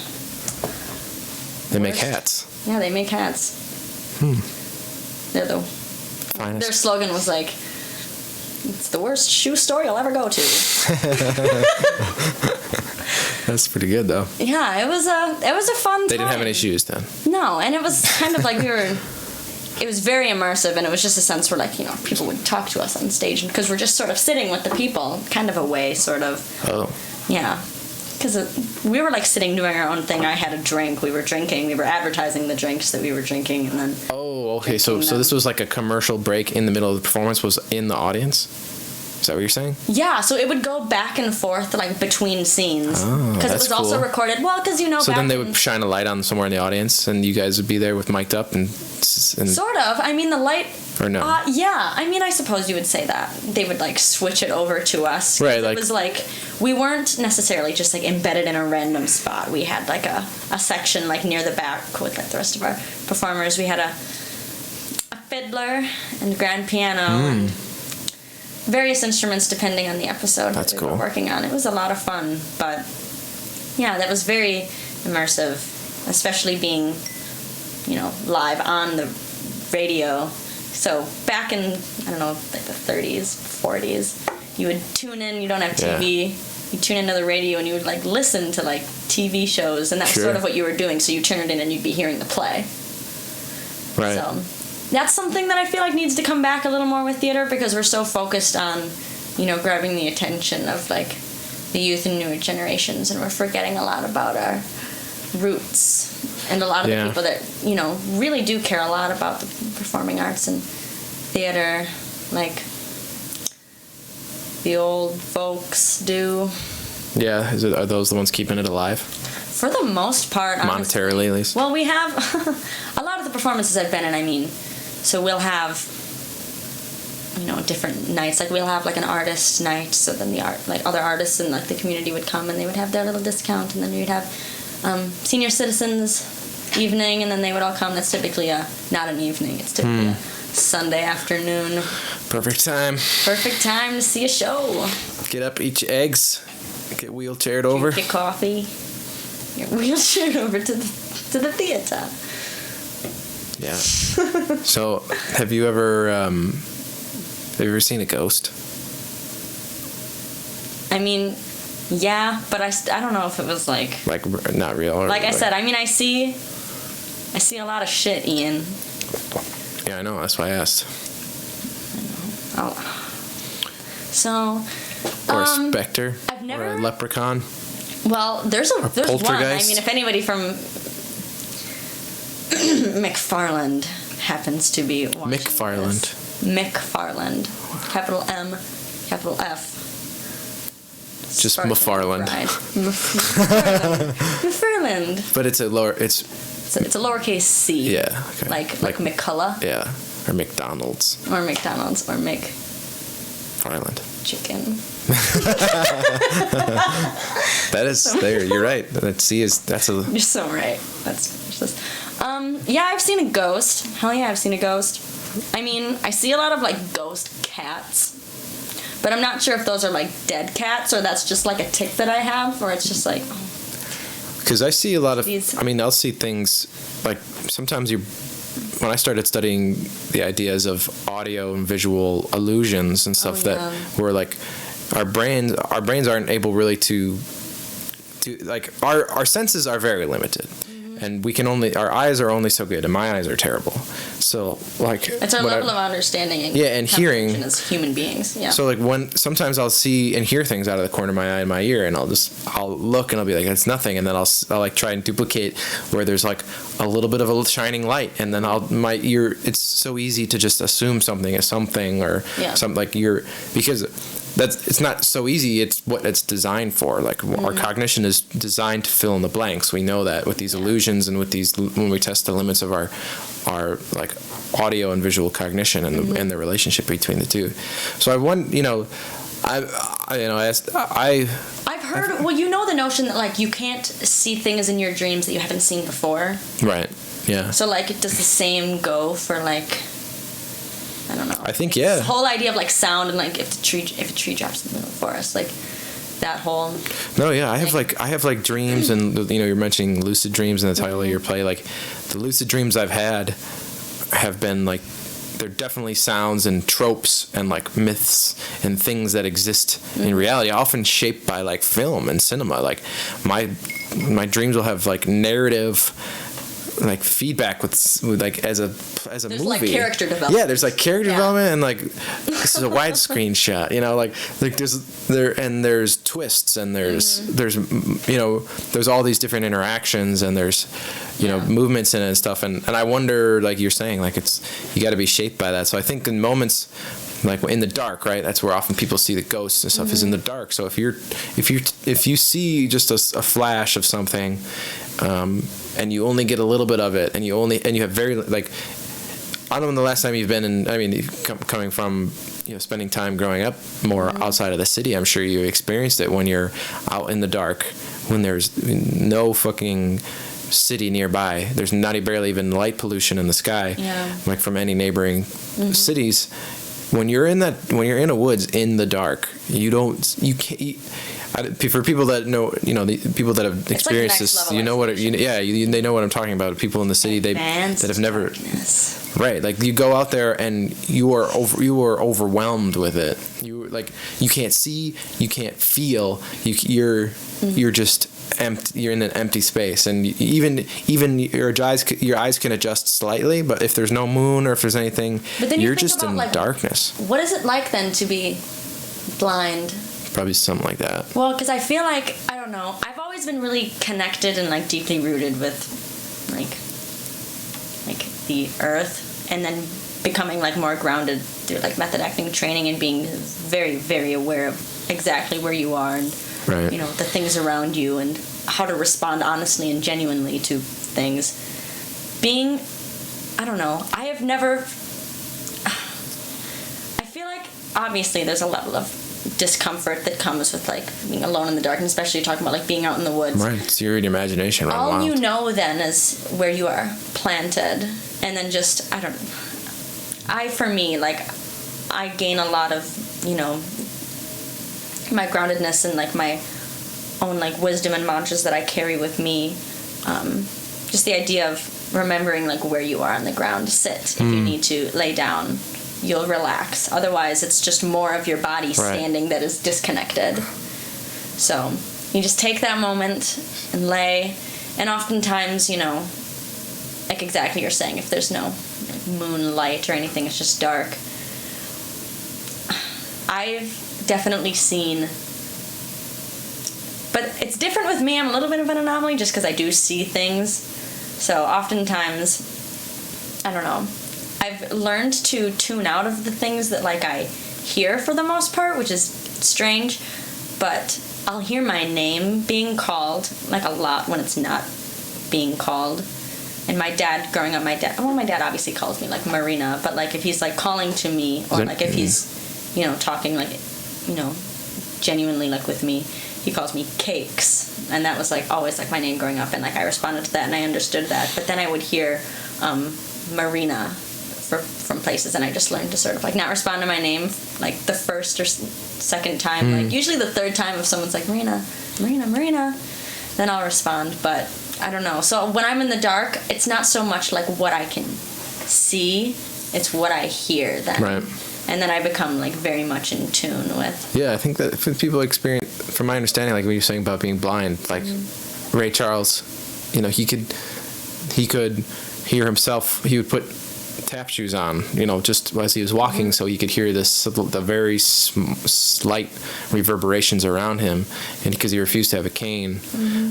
they make Worst. hats. Yeah, they make hats. They're the Finest. Their slogan was like, "It's the worst shoe store you'll ever go to." That's pretty good though. Yeah, it was a fun. They didn't have time. any shoes then. No, and it was kind of like it was very immersive, and it was just a sense where like people would talk to us on stage because we're just sort of sitting with the people, kind of away, sort of. Oh, Yeah. Because we were like sitting doing our own thing. I had a drink. We were drinking. We were advertising the drinks that we were drinking, and then. oh, okay. So Drinking this them. was like a commercial break in the middle of the performance. Was in the audience. Is that what you're saying? Yeah, so it would go back and forth like between scenes Oh, because it that's was also cool. recorded. Well, because So back then they in- would shine a light on somewhere in the audience, and you guys would be there with mic'd up and Sort of. I mean, the light. or no? Yeah. I mean, I suppose you would say that they would like switch it over to us. 'Cause Right, It like- was like we weren't necessarily just like embedded in a random spot. We had like a section like near the back with like the rest of our performers. We had a fiddler and grand piano and various instruments depending on the episode That's that we cool. were working on. It was a lot of fun, but yeah, that was very immersive, especially being live on the radio. So back in, I don't know, like the 30s, 40s, you would tune in, you don't have TV, you tune into the radio and you would like listen to like TV shows, and that's Sure. sort of what you were doing. So you turn it in and you'd be hearing the play. Right. So that's something that I feel like needs to come back a little more with theater, because we're so focused on, grabbing the attention of like the youth and newer generations, and we're forgetting a lot about our roots and a lot of the people that really do care a lot about the performing arts and theater, like the old folks do. Yeah, are those the ones keeping it alive? For the most part, honestly. Monetarily, at least. Well, we have a lot of the performances I've been in. So we'll have different nights. Like we'll have like an artist night, so then other artists in like the community would come and they would have their little discount, and then we'd have senior citizens evening, and then they would all come. That's typically not an evening. It's typically a Sunday afternoon. Perfect time to see a show. Get up, eat your eggs, get wheelchaired over. Drink your coffee. You're wheelchaired over to the theater. Yeah. So, have you ever seen a ghost? I mean, yeah, but I don't know if it was like not real. Or like I said, I see a lot of shit, Ian. Yeah, I know. That's why I asked. I know. So. Or a specter. I've never. Or a leprechaun. Well, there's one. Poltergeist. I mean, if anybody from McFarland happens to be watching McFarland. Capital M, capital F. Just McFarland. McFarland. But it's a lowercase c. Yeah. Okay. Like McCullah. Yeah. Or McDonald's. Or Mc. Farland. Chicken. That is there. You're right. That's a. You're so right. That's just. Yeah, I've seen a ghost. Hell yeah, I've seen a ghost. I mean, I see a lot of like ghost cats, but I'm not sure if those are like dead cats or that's just like a tick that I have, or it's just like. Because I see a lot of. I'll see things like sometimes when I started studying the ideas of audio and visual illusions and stuff that were like our brains aren't able really to like our senses are very limited, and we can our eyes are only so good, and my eyes are terrible. So like it's our level of understanding and hearing as human beings. Yeah. So like sometimes I'll see and hear things out of the corner of my eye and my ear, and I'll look and I'll be like, it's nothing, and then I'll like try and duplicate where there's like a little bit of a shining light, and then my ear. It's so easy to just assume something is something or something like because. It's not so easy. It's what it's designed for. Like our cognition is designed to fill in the blanks. We know that with these illusions and with these when we test the limits of our like audio and visual cognition and the relationship between the two. So I've heard. Well, the notion that like you can't see things in your dreams that you haven't seen before. Right. Yeah. So like, does the same go for like? I don't know. I think The whole idea of like sound and like if a tree drops in the middle of the forest, like that whole. No, yeah, I have like dreams, and you're mentioning lucid dreams in the title of your play. Like the lucid dreams I've had have been like they're definitely sounds and tropes and like myths and things that exist in reality, often shaped by like film and cinema. Like my dreams will have like narrative. Like feedback with like as a there's movie. Like character development. Yeah, there's like character development and like this is a widescreen shot. Like there's twists and there's all these different interactions and there's movements in it and stuff and I wonder like you're saying like you got to be shaped by that. So I think in moments like in the dark, right? That's where often people see the ghosts and stuff is in the dark. So if you see just a flash of something. And you only get a little bit of it, and you have very like I don't know the last time you've been in. I mean, coming from spending time growing up more outside of the city, I'm sure you experienced it when you're out in the dark, when there's no fucking city nearby. There's barely even light pollution in the sky, like from any neighboring cities. When you're in a woods in the dark, you can't. For people that know, the people that have experienced next this, level they know what I'm talking about. People in the city that have never, darkness. right? Like you go out there and you are overwhelmed with it. You can't see, you can't feel. You're just empty. You're in an empty space, and even your eyes can adjust slightly. But if there's no moon or if there's anything, but then you're just in like, darkness. What is it like then to be blind? Probably something like that. Well, because I feel like, I don't know, I've always been really connected and like deeply rooted with like the earth, and then becoming like more grounded through like method acting training and being very, very aware of exactly where you are and right. The things around you and how to respond honestly and genuinely to things. I don't know, I feel like obviously there's a level of discomfort that comes with like being alone in the dark, and especially talking about like being out in the woods. Right, it's your imagination running all wild. you know then is where you are planted, and then just I gain a lot of my groundedness and like my own like wisdom and mantras that I carry with me. Just the idea of remembering like where you are on the ground. Sit if you need to, lay down. You'll relax. Otherwise, it's just more of your body standing that is disconnected. So you just take that moment and lay. And oftentimes, like exactly you're saying, if there's no moonlight or anything, it's just dark. I've definitely seen, but it's different with me. I'm a little bit of an anomaly just because I do see things. So oftentimes, I don't know. I've learned to tune out of the things that like I hear for the most part, which is strange, but I'll hear my name being called like a lot when it's not being called. And my dad, growing up, my dad obviously calls me like Marina, but like if he's like calling to me or like if he's talking like genuinely like with me, he calls me Cakes, and that was like always like my name growing up, and like I responded to that and I understood that. But then I would hear Marina from places, and I just learned to sort of like not respond to my name like the first or second time. Like usually the third time if someone's like Marina, then I'll respond. But I don't know. So when I'm in the dark, it's not so much like what I can see, it's what I hear then. Right. And then I become like very much in tune with. Yeah, I think that if people experience, from my understanding, like what you're saying about being blind, like Ray Charles, he could hear himself. He would put tap shoes on, just as he was walking, so he could hear the very slight reverberations around him, and because he refused to have a cane,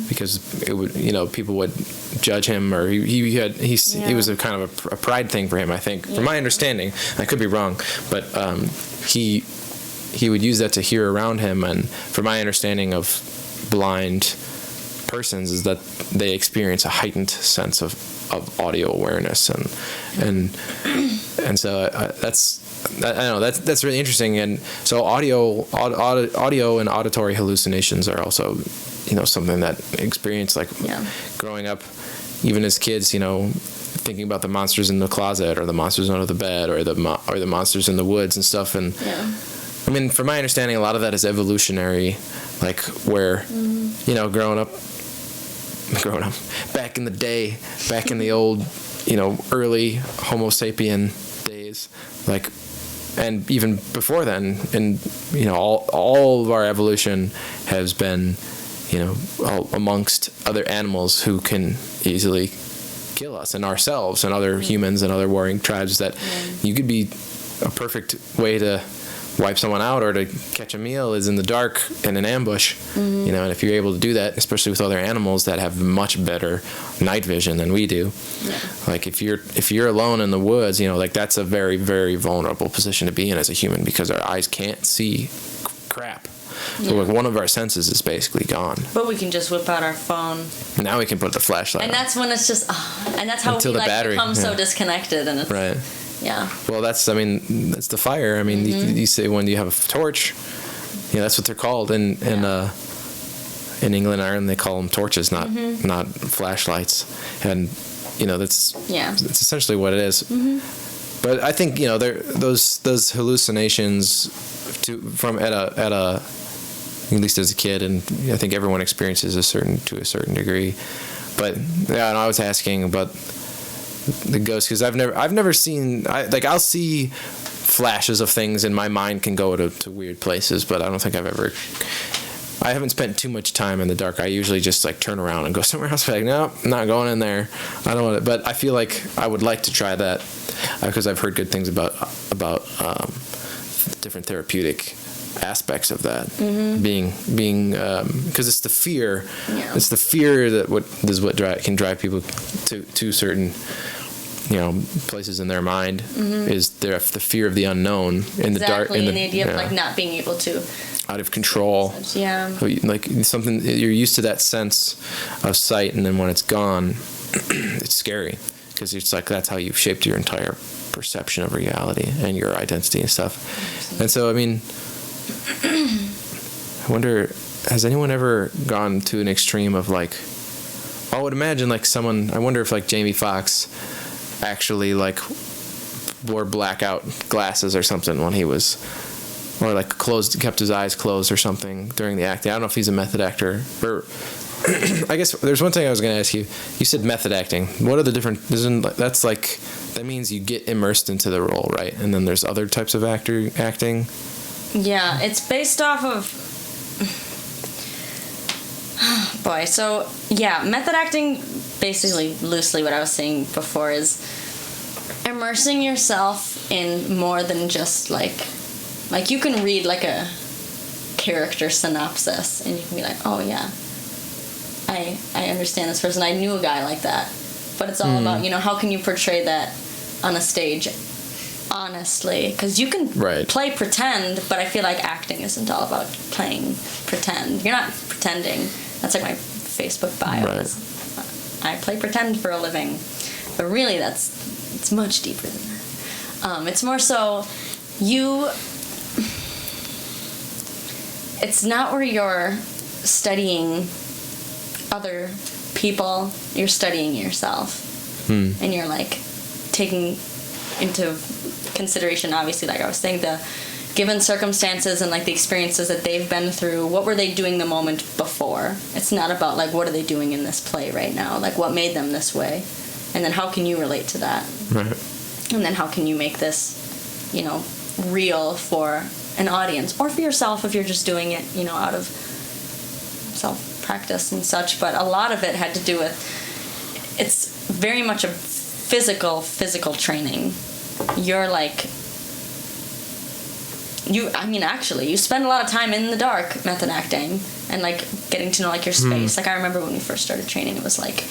because it would, people would judge him, or it was a kind of a pride thing for him, I think, from my understanding. I could be wrong, but he would use that to hear around him, and from my understanding of blind persons is that they experience a heightened sense of audio awareness, and so that's really interesting. And so audio and auditory hallucinations are also something that experience like growing up, even as kids, thinking about the monsters in the closet or the monsters under the bed or the monsters in the woods and stuff. And I mean, from my understanding, a lot of that is evolutionary, like where growing up back in the day, back in the old, early Homo sapien days, like, and even before then, and all of our evolution has been, amongst other animals who can easily kill us, and ourselves, and other humans and other warring tribes. That you could be a perfect way to wipe someone out or to catch a meal is in the dark in an ambush, and if you're able to do that, especially with other animals that have much better night vision than we do, like if you're alone in the woods, like that's a very, very vulnerable position to be in as a human, because our eyes can't see crap. So like one of our senses is basically gone. But we can just whip out our phone. Now we can put the flashlight and on. that's when it's just, and that's how Until we the battery, become so disconnected, and it's, right. Yeah. Well, that's the fire. I mean, you say when you have a torch, that's what they're called. In England and Ireland, they call them torches, not flashlights. And that's it's essentially what it is. But I think those hallucinations from at at least as a kid, and I think everyone experiences to a certain degree. But yeah, and I was asking about the ghost because I've never seen. I'll see flashes of things, and my mind can go to weird places, but I don't think I haven't spent too much time in the dark. I usually just like turn around and go somewhere else. Like, no, I'm not going in there. I don't want it. But I feel like I would like to try that because I've heard good things about different therapeutic aspects of that. Mm-hmm. Being because it's the fear. Yeah. It's the fear that can drive people to certain places in their mind. Mm-hmm. Is the fear of the unknown in the dark. Exactly, and the idea of like not being able to. Out of control. Yeah. Like something you're used to that sense of sight, and then when it's gone, it's scary because it's like that's how you've shaped your entire perception of reality and your identity and stuff. Absolutely. And so, I mean, I wonder, has anyone ever gone to an extreme of like? I would imagine like someone. I wonder if like Jamie Foxx actually like wore blackout glasses or something when he was. Or like kept his eyes closed or something during the acting. I don't know if he's a method actor. Or I guess there's one thing I was going to ask you. You said method acting. What are the different? That's like that means you get immersed into the role, right? And then there's other types of acting. Yeah, it's based off of. Boy, so yeah, method acting. Basically, loosely, what I was saying before is immersing yourself in more than just like you can read like a character synopsis and you can be like, oh yeah, I understand this person. I knew a guy like that. But it's all about, how can you portray that on a stage honestly? Because you can play pretend, but I feel like acting isn't all about playing pretend. You're not pretending. That's like my Facebook bio. Right. I play pretend for a living. But really it's much deeper than that. It's more so it's not where you're studying other people, you're studying yourself. And you're like taking into consideration, obviously, like I was saying, the given circumstances and like the experiences that they've been through. What were they doing the moment before? It's not about like what are they doing in this play right now, like what made them this way, and then how can you relate to that, and then how can you make this real for an audience or for yourself if you're just doing it out of self-practice and such. But a lot of it had to do with, it's very much a physical training. You're like, you spend a lot of time in the dark method acting and like getting to know like your space. Like I remember when we first started training, it was like,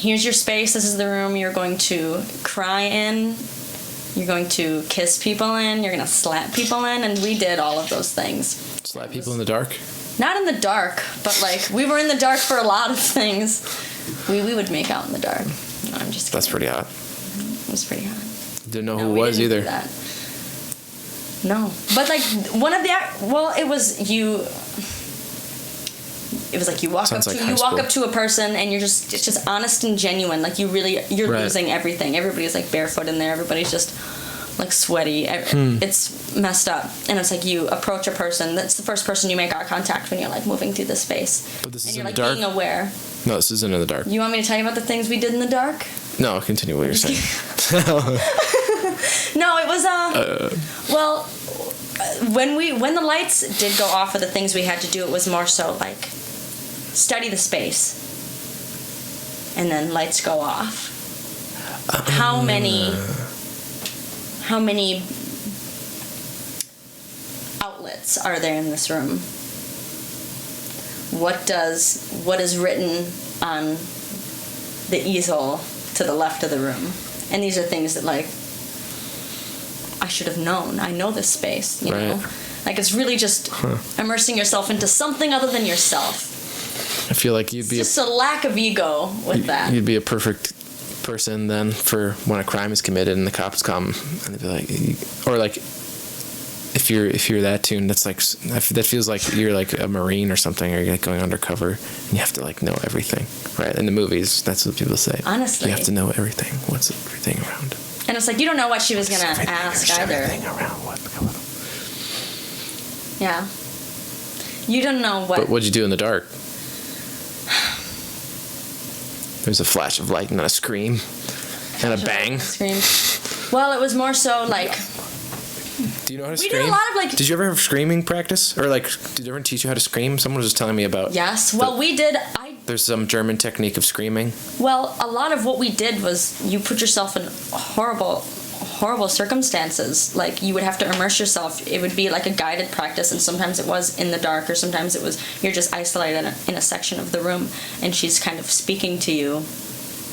here's your space, this is the room you're going to cry in, you're going to kiss people in, you're going to slap people in, and we did all of those things. Slap people in the dark? Not in the dark, but like we were in the dark for a lot of things. We would make out in the dark. No, I'm just kidding. That's pretty hot. It was pretty hot. Didn't know who it was either. No, but like one of the it was you. It was like you walk up to a person and it's just honest and genuine. Like you're losing everything. Everybody's like barefoot in there. Everybody's just like sweaty. It's messed up. And it's like you approach a person. That's the first person you make eye contact when you're like moving through the space. But this is in the dark. Being aware. No, this isn't in the dark. You want me to tell you about the things we did in the dark? No, continue what you're saying. No, it was when the lights did go off for the things we had to do, it was more so like study the space, and then lights go off. How many outlets are there in this room? What is written on the easel to the left of the room? And these are things that like I should have known. I know this space, you know? Like it's really just immersing yourself into something other than yourself. I feel like you'd be just a lack of ego with that. You'd be a perfect person then for when a crime is committed and the cops come and they'd be like, or like if you're that tuned, that's like that feels like you're like a Marine or something, or you're like going undercover and you have to like know everything, right? In the movies, that's what people say. Honestly, you have to know everything. What's everything around? And it's like you don't know what she was gonna ask either. Everything around what? Yeah. You don't know what. But what'd you do in the dark? There's a flash of light and then a scream and a bang. Scream. Well, it was more so like. Do you know how to We scream? did a lot of like. Did you ever have screaming practice? Or like, did they ever teach you how to scream? Someone was just telling me about. Yes. Well, we did. There's some German technique of screaming. Well, a lot of what we did was you put yourself in horrible circumstances. Like, you would have to immerse yourself. It would be like a guided practice, and sometimes it was in the dark, or sometimes it was you're just isolated in a section of the room, and she's kind of speaking to you.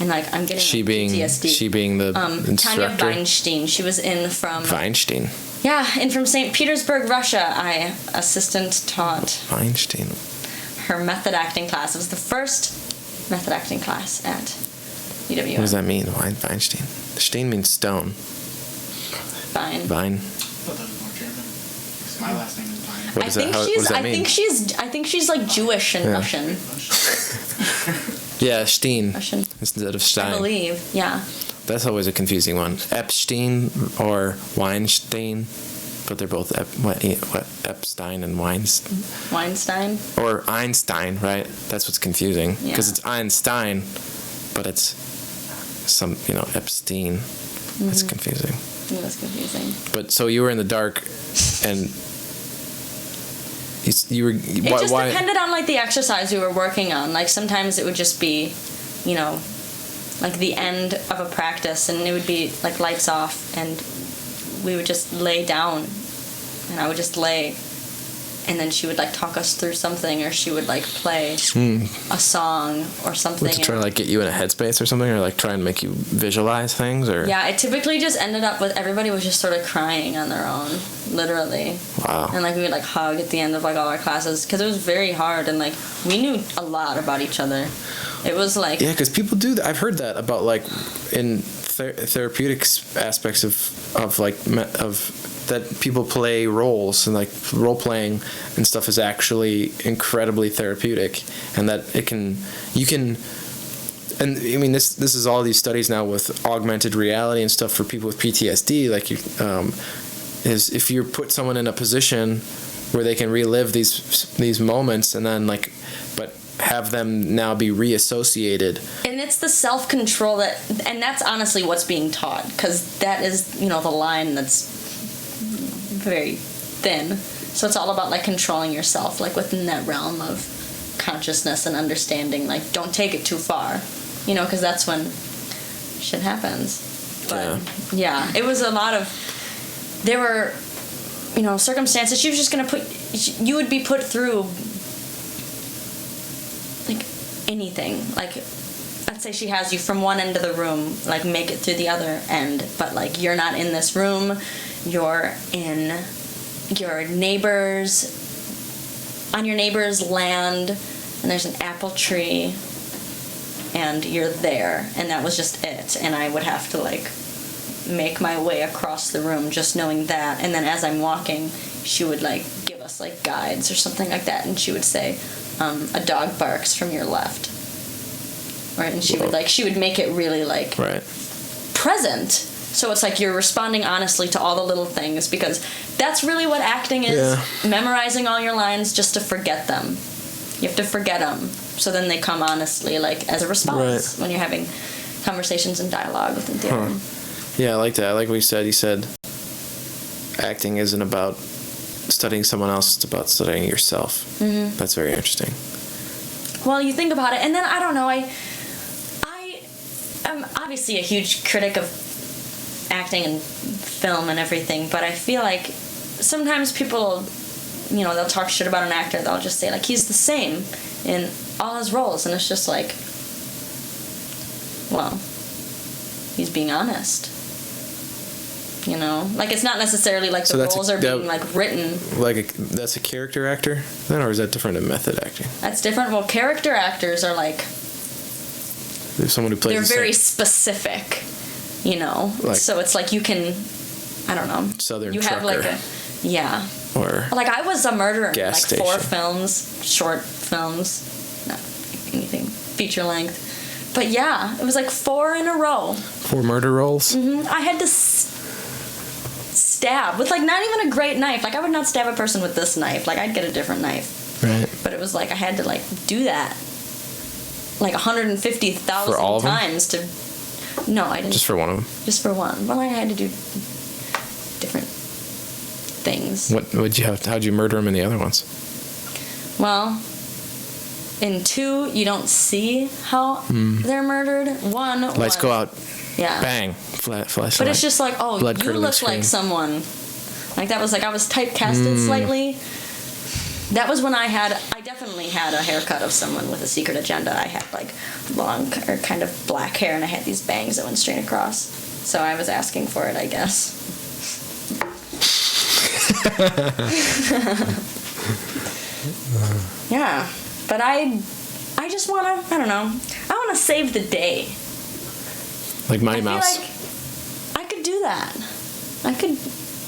And like, I'm getting PTSD. She being the instructor. Tanya Weinstein. She was in from Weinstein. Yeah, and from St. Petersburg, Russia. I assistant taught Weinstein. her method acting class. It was the first method acting class at UW. What does that mean? Weinstein. Stein means stone. Vine. Vine. I thought that was more German. 'Cause my last name is Vine. What does that mean? I think she's like Jewish and Russian. Yeah, Stein Russian. instead of Stein. I believe. Yeah. That's always a confusing one. Epstein or Weinstein, but they're both Epstein and Weinstein. Weinstein. Or Einstein, right? That's what's confusing because it's Einstein, but it's some Epstein. That's confusing. It was confusing. But so you were in the dark, and you were. It just depended on like the exercise we were working on. Like sometimes it would just be, like the end of a practice, and it would be like lights off, and we would just lay down, and I would just lay, and then she would like talk us through something, or she would like play a song or something. To try to like get you in a headspace or something, or like try and make you visualize things, or yeah, it typically just ended up with everybody was just sort of crying on their own, literally. Wow. And like we would like hug at the end of like all our classes because it was very hard, and like we knew a lot about each other. It was like because people do that. I've heard that about like in therapeutic aspects of that people play roles, and like role playing and stuff is actually incredibly therapeutic, and that you can. And I mean, this is all these studies now with augmented reality and stuff for people with PTSD. Like, is if you put someone in a position where they can relive these moments, and then like, but have them now be reassociated. And it's the self-control and that's honestly what's being taught, because that is the line that's very thin. So it's all about like controlling yourself, like within that realm of consciousness and understanding. Like, don't take it too far. Because that's when shit happens. But, yeah, it was a lot of... There were, circumstances. She was just going to you would be put through, like, anything. Like, let's say she has you from one end of the room, like, make it through the other end. But, like, you're not in this room. You're in your on your neighbor's land, and there's an apple tree. And you're there, and that was just it. And I would have to like make my way across the room, just knowing that. And then as I'm walking, she would like give us like guides or something like that, and she would say, "A dog barks from your left," right? And she would make it really like present. So it's like you're responding honestly to all the little things, because that's really what acting is. Yeah. Memorizing all your lines just to forget them. You have to forget them. So then they come honestly, like, as a response when you're having conversations and dialogue within theater. Yeah, I like that. I like what you said. You said acting isn't about studying someone else, it's about studying yourself. Mm-hmm. That's very interesting. Well, you think about it, and then, I don't know, I am obviously a huge critic of acting and film and everything, but I feel like sometimes people, they'll talk shit about an actor, they'll just say, like, he's the same in all his roles, and it's just like, well, he's being honest, like it's not necessarily like the roles are being like written like that's a character actor then, or is that different than method acting? That's different. Well, character actors are like, there's someone who plays, they're very specific, like, so it's like you can, I don't know, Southern you trucker. have like or like I was a murderer in like station. 4 films, short films, not anything feature length, but yeah, it was like 4 in a row. 4 murder roles. Mm-hmm. I had to stab with like not even a great knife. Like I would not stab a person with this knife. Like I'd get a different knife. Right. but it was like I had to like do that like 150,000 For all of them? times to. No, I didn't. Just for one of them. Just for one. Well, I had to do different things. What would you have? How'd you murder them in the other ones? Well, in 2, you don't see how they're murdered. 1, Lights go out. Yeah. Bang. Flashlight. But it's just like, oh, Blood you curdling look scream. like someone. Like that was like I was typecasted slightly. That was when I definitely had a haircut of someone with a secret agenda. I had like long or kind of black hair, and I had these bangs that went straight across. So I was asking for it, I guess. Yeah, but I just wanna, I don't know, I wanna save the day. Like Mighty I Mouse. feel like I could do that.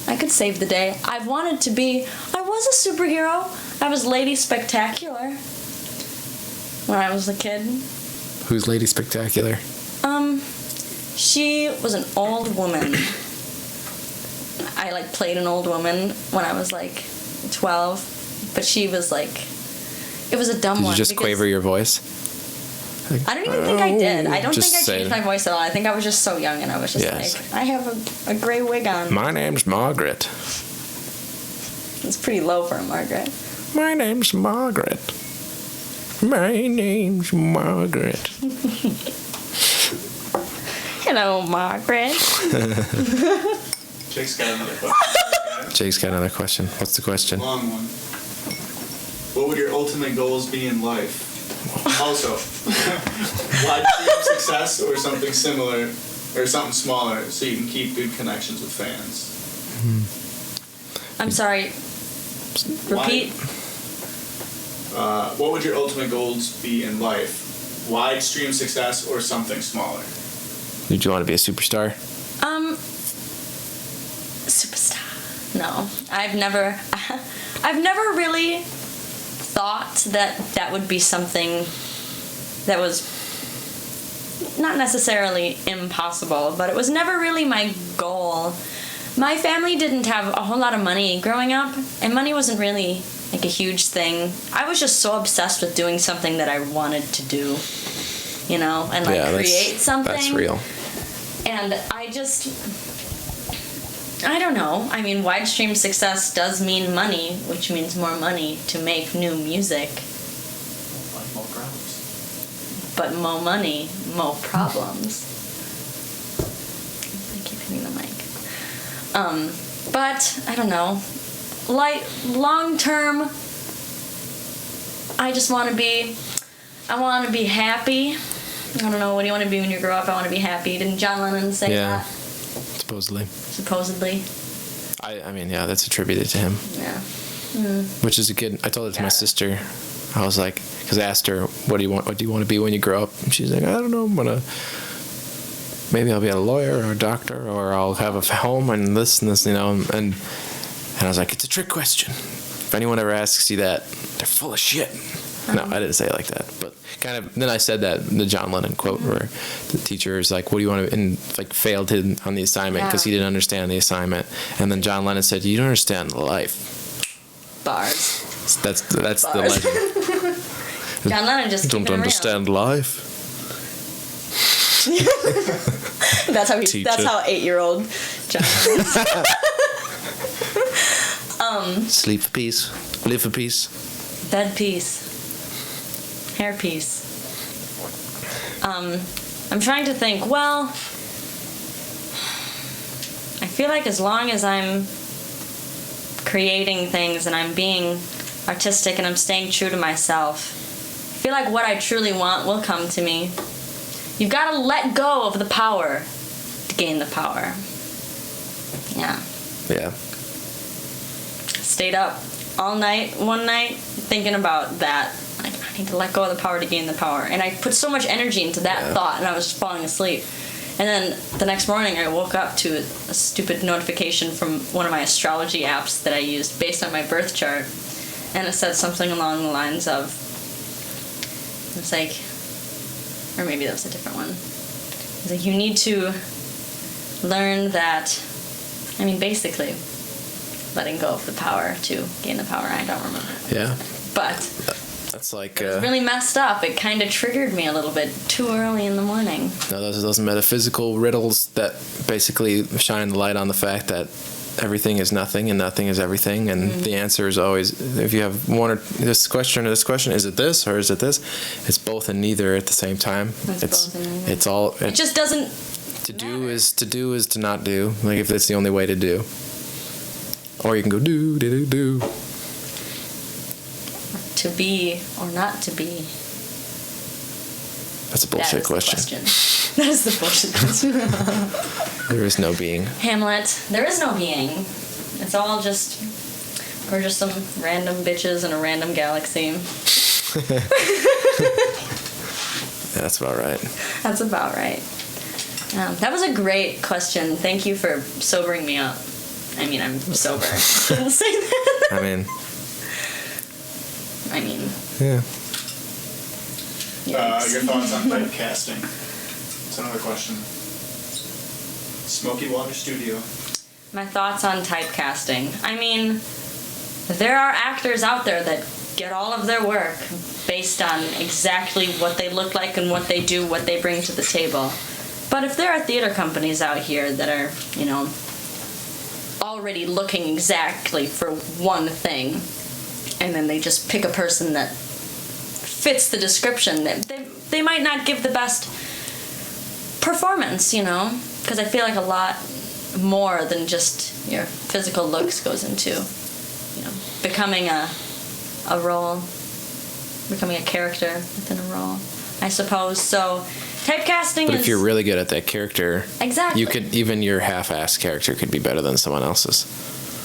I could save the day. I was a superhero. I was Lady Spectacular when I was a kid. Who's Lady Spectacular? She was an old woman. I like played an old woman when I was like 12, but she was like, it was a dumb Did one. you just because quaver your voice? Like, I don't even think I did. I don't just think I say changed it. my voice at all. I think I was just so young, and I was just Yes. like, I have a gray wig on. My name's Margaret. It's pretty low for a Margaret. My name's Margaret. My name's Margaret. Hello, Margaret. Jake's got another question. Jake's got another question. What's the question? Long one. What would your ultimate goals be in life? Also, widespread success or something similar, or something smaller, so you can keep good connections with fans. I'm sorry. Repeat. What would your ultimate goals be in life? Wide stream success or something smaller? Did you want to be a superstar? Superstar. No, I've never really thought that would be something that was not necessarily impossible, but it was never really my goal. My family didn't have a whole lot of money growing up, and money wasn't really like a huge thing. I was just so obsessed with doing something that I wanted to do, you know, and like create something. That's real. And I don't know. I mean, wide stream success does mean money, which means more money to make new music. Like more problems. But more money, more problems. I keep hitting the mic. But I don't know. Like long term, I just want to be happy. I don't know. What do you want to be when you grow up? I want to be happy. Didn't John Lennon say that? Supposedly. I mean, yeah, that's attributed to him. Yeah. Which is a good. I told it to my sister. I was like, because I asked her, what do you want to be when you grow up? And she's like, I don't know. Maybe I'll be a lawyer or a doctor, or I'll have a home and this, you know. And I was like, it's a trick question. If anyone ever asks you that, they're full of shit. No, I didn't say it like that, but kind of. Then I said that the John Lennon quote, where the teacher is like, "What do you want to?" and like failed him on the assignment because he didn't understand the assignment. And then John Lennon said, "You don't understand life." Bars. That's the legend. John Lennon just don't keeping it understand life. real. That's how 8-year-old John Lennon is. Sleep for peace, live for peace, bed peace. Hair piece. I'm trying to think. Well, I feel like as long as I'm creating things and I'm being artistic and I'm staying true to myself, I feel like what I truly want will come to me. You've got to let go of the power to gain the power. Yeah. Yeah. Stayed up all night, one night, thinking about that. Like, I need to let go of the power to gain the power. And I put so much energy into that thought, and I was just falling asleep. And then the next morning, I woke up to a stupid notification from one of my astrology apps that I used based on my birth chart. And it said something along the lines of, it's like, or maybe that was a different one. It's like, you need to learn that, I mean, basically, letting go of the power to gain the power. I don't remember. Yeah. But That's like It was really messed up. It kind of triggered me a little bit too early in the morning. no, those metaphysical riddles that basically shine the light on the fact that everything is nothing and nothing is everything, and the answer is always, if you have one or this question, is it this or is it this? It's both and neither at the same time. Both and neither. It's all. It just doesn't. To do is to not do. Like if that's the only way to do. Or you can go do. To be or not to be. That's a bullshit question. That is the bullshit question. There is no being. Hamlet, there is no being. It's all just, we're just some random bitches in a random galaxy. That's about right. That's about right. That was a great question. Thank you for sobering me up. I mean, I'm sober. Shouldn't say that. I mean. Yeah. Yeah. Your thoughts on typecasting? That's another question. Smoky Water Studio. My thoughts on typecasting. I mean, there are actors out there that get all of their work based on exactly what they look like and what they do, what they bring to the table. But if there are theater companies out here that are, already looking exactly for one thing, and then they just pick a person that fits the description, they might not give the best performance, because I feel like a lot more than just your physical looks goes into, becoming a role, becoming a character within a role, I suppose. So typecasting But is... if you're really good at that character, Exactly. you could, even your half-assed character could be better than someone else's.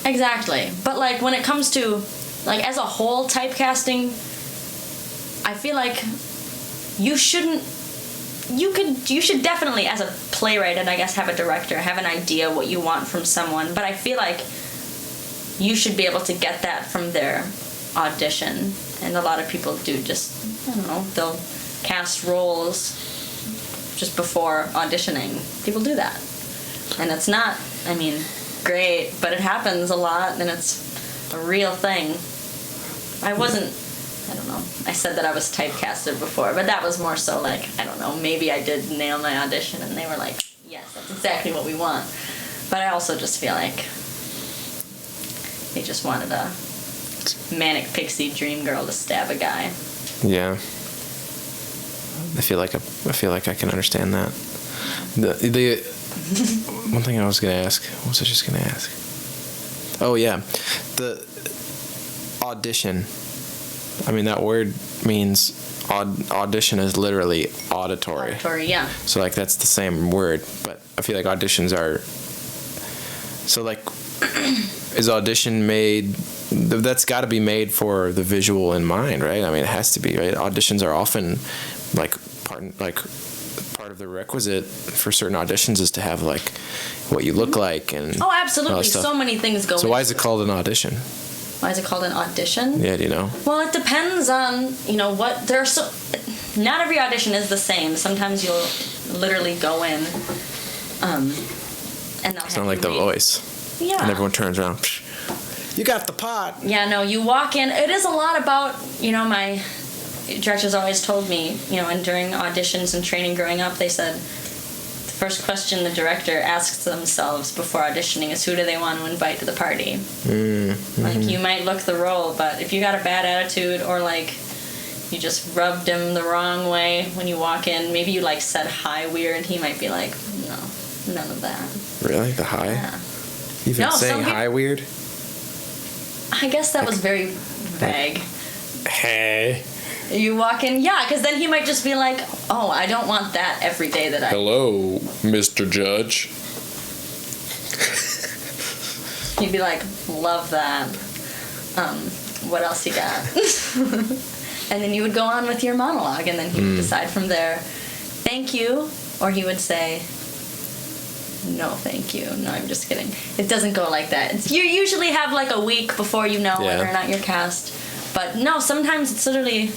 Exactly. But like when it comes to like as a whole typecasting, I feel like you should definitely, as a playwright and I guess have a director, have an idea what you want from someone, but I feel like you should be able to get that from their audition. And a lot of people do just, I don't know, they'll cast roles just before auditioning. People do that. And it's not, great, but it happens a lot and it's a real thing. I don't know, I said that I was typecasted before, but that was more so like, I don't know, maybe I did nail my audition and they were like, yes, that's exactly what we want. But I also just feel like they just wanted a manic pixie dream girl to stab a guy. Yeah. I feel like I can understand that. The one thing I was gonna ask. What was I just gonna ask? Oh yeah, the audition. That word means audition is literally auditory. Auditory, yeah. So like that's the same word, but I feel like auditions are. So like, is audition made? That's got to be made for the visual in mind, right? It has to be, right? Auditions are often part of the requisite for certain auditions is to have like what you look like and oh, absolutely. So many things go. So why is it called an audition? Why is it called an audition? Yeah, do you know? Well, it depends on what there are. Not every audition is the same. Sometimes you'll literally go in, and they'll it's not like The Voice. Yeah. And everyone turns around. You got the part. Yeah, no, you walk in. It is a lot about, my directors always told me, and during auditions and training growing up, they said the first question the director asks themselves before auditioning is who do they want to invite to the party? Mm-hmm. Like, you might look the role, but if you got a bad attitude or, like, you just rubbed him the wrong way when you walk in, maybe you, like, said hi weird, he might be like, no, none of that. Really? The hi? Yeah. Even saying hi weird? I guess that was very vague. Hey. You walk in, yeah, because then he might just be like, oh, I don't want that every day that I... Hello, Mr. Judge. He'd be like, love that. What else you got? And then you would go on with your monologue, and then he would decide from there, thank you, or he would say... No, thank you. No, I'm just kidding. It doesn't go like that. You usually have like a week before you know whether or not you're cast. But no, sometimes it's literally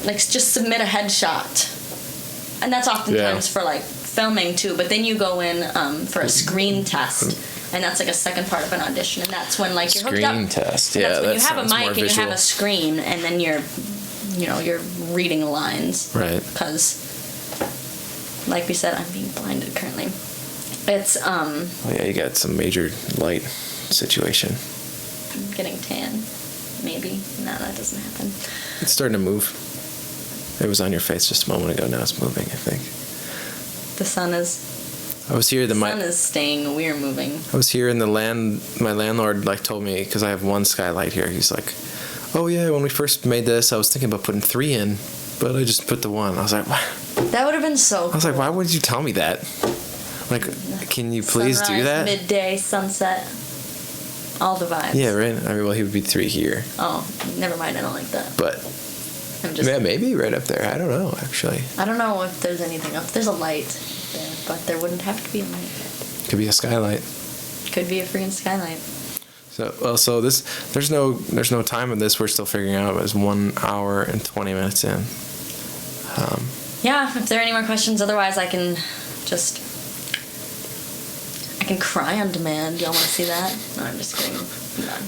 like just submit a headshot. And that's oftentimes for like filming too. But then you go in for a screen test. And that's like a second part of an audition. And that's when like you're hooked up. Screen test, And yeah. that's when you have a mic and you have a screen and then you're you're reading lines. Right. Because, like we said, I'm being blinded currently. It's, Oh, yeah, you got some major light situation. I'm getting tan. Maybe. No, that doesn't happen. It's starting to move. It was on your face just a moment ago. Now it's moving, I think. The sun is... I was here. The sun is staying. We're moving. I was here, and my landlord told me, because I have one skylight here. He's like, "Oh yeah, when we first made this, I was thinking about putting 3 in, but I just put the 1." I was like, "What?" That would have been so cool. I was like, "Why would you tell me that? Like, can you please Sunrise, do that?" Midday, sunset, all the vibes. Yeah, right. I mean, well, he would be 3 here. Oh, never mind. I don't like that. But yeah, maybe right up there. I don't know, actually. I don't know if there's anything up. There's a light there, but there wouldn't have to be a light. Could be a skylight. Could be a freaking skylight. So there's no time in this. We're still figuring out. It was 1 hour and 20 minutes in. Yeah, if there are any more questions, otherwise I can cry on demand. Y'all want to see that? No, I'm just kidding. I'm done.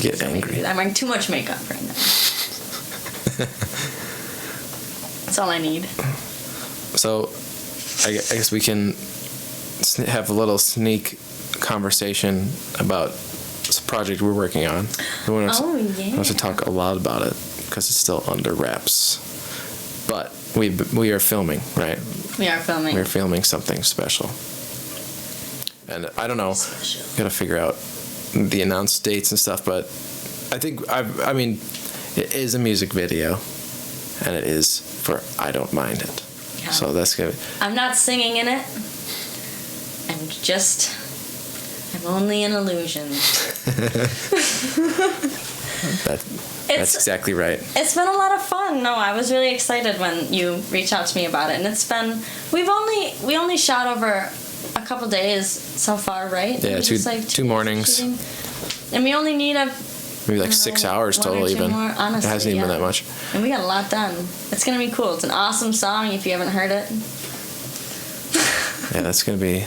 Get angry. I'm wearing too much makeup right now. That's all I need. So, I guess we can have a little sneak conversation about this project we're working on. I want to talk a lot about it because it's still under wraps. But we are filming, right? We are filming. We're filming something special. And I don't know. Got to figure out the announced dates and stuff. But I think I mean, it is a music video, and it is for I Don't Mind It. Yeah. So that's good. I'm not singing in it. I'm only an illusion. That's exactly right. It's been a lot of fun. No, I was really excited when you reached out to me about it, and it's been. We only shot over a couple days so far, right? Yeah, two mornings. Shooting. And we only need maybe 6 hours total even. More, honestly, it hasn't even been that much. And we got a lot done. It's gonna be cool. It's an awesome song if you haven't heard it. Yeah, that's gonna be.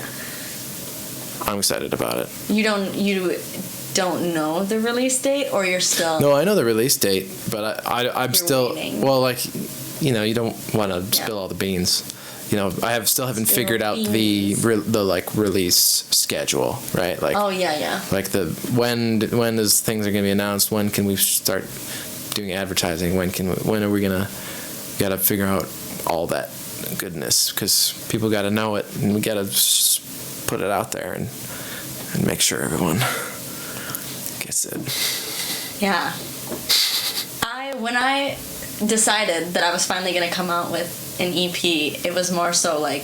I'm excited about it. You don't know the release date, or you're still. No, I know the release date, but I'm still waiting. Well, you don't want to spill all the beans. I still haven't figured out the release schedule, right? Oh yeah. Like when is things are gonna be announced? When can we start doing advertising? When are we gonna? We gotta figure out all that goodness because people gotta know it, and we gotta put it out there and make sure everyone gets it. Yeah. When I decided that I was finally gonna come out with an EP, it was more so I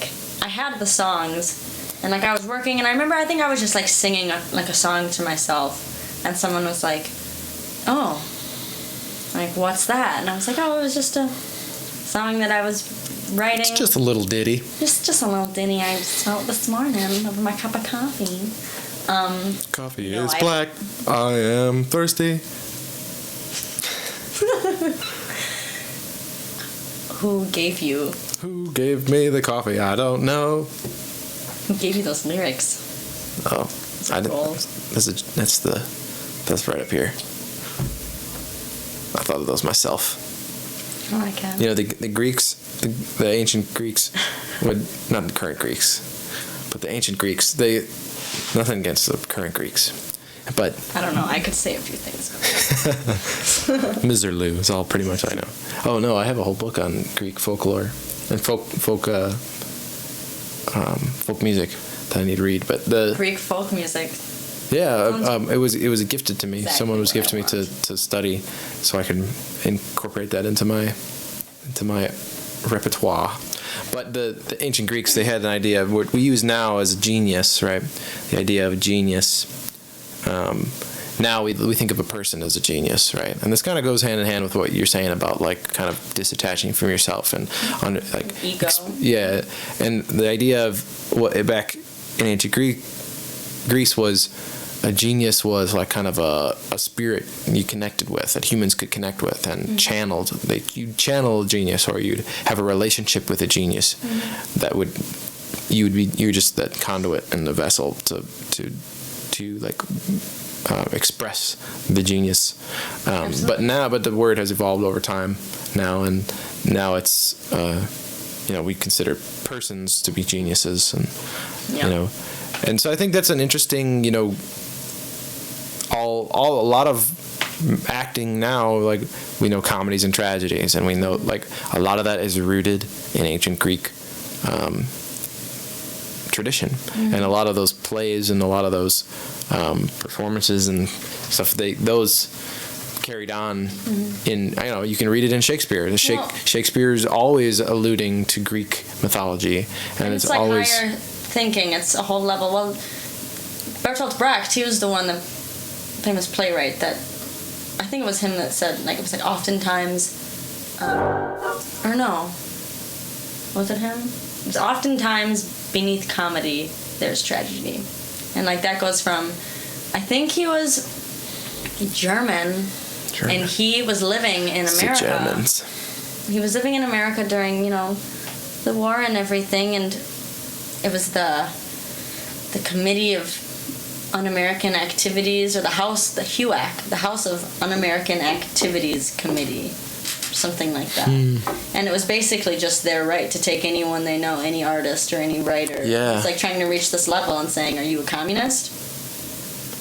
had the songs and I was working, and I remember I think I was just singing a song to myself, and someone was like, "Oh, what's that?" And I was like, "Oh, it was just a song that I was writing. It's just a little ditty. Just a little ditty I just wrote this morning over my cup of coffee." Coffee is black. I am thirsty. Who gave me the coffee? I don't know. Who gave you those lyrics? Oh, that's right up here. I thought of those myself. I like it. The Greeks, the ancient Greeks, not the current Greeks, but the ancient Greeks. Nothing against the current Greeks, but I don't know. I could say a few things. Miserlou is all pretty much I know. Oh no, I have a whole book on Greek folklore and folk music that I need to read. But the Greek folk music. Yeah, it was gifted to me. Exactly. Someone was gifted me to study, so I could incorporate that into my repertoire. But the ancient Greeks, they had an idea of what we use now as genius, right? The idea of genius. Now we think of a person as a genius, right? And this kind of goes hand in hand with what you're saying about kind of disattaching from yourself and ego. Yeah, and the idea of what back in ancient Greece was a genius was kind of a spirit you connected with, that humans could connect with and channeled. You'd channel a genius, or you'd have a relationship with a genius that you're just that conduit and the vessel to express the genius. But the word has evolved over time now, and now it's we consider persons to be geniuses, and and so I think that's an interesting a lot of acting now, like we know comedies and tragedies, and we know like a lot of that is rooted in ancient Greek tradition, and a lot of those plays and a lot of those performances and stuff, those carried on in you can read it in Shakespeare. Shakespeare's always alluding to Greek mythology, and it's like always higher thinking. It's a whole level. Well, Bertolt Brecht, he was the one, the famous playwright, that I think it was him that said, like, it was like oftentimes, or no, was it him? It was oftentimes beneath comedy there's tragedy, and like that goes from, I think he was German. And he was living in America. Germans. He was living in America during, the war and everything, and it was the Committee of Un-American Activities, or the HUAC, the House of Un-American Activities Committee, something like that. And it was basically just their right to take anyone they know, any artist or any writer. Yeah. It's like trying to reach this level and saying, "Are you a communist?"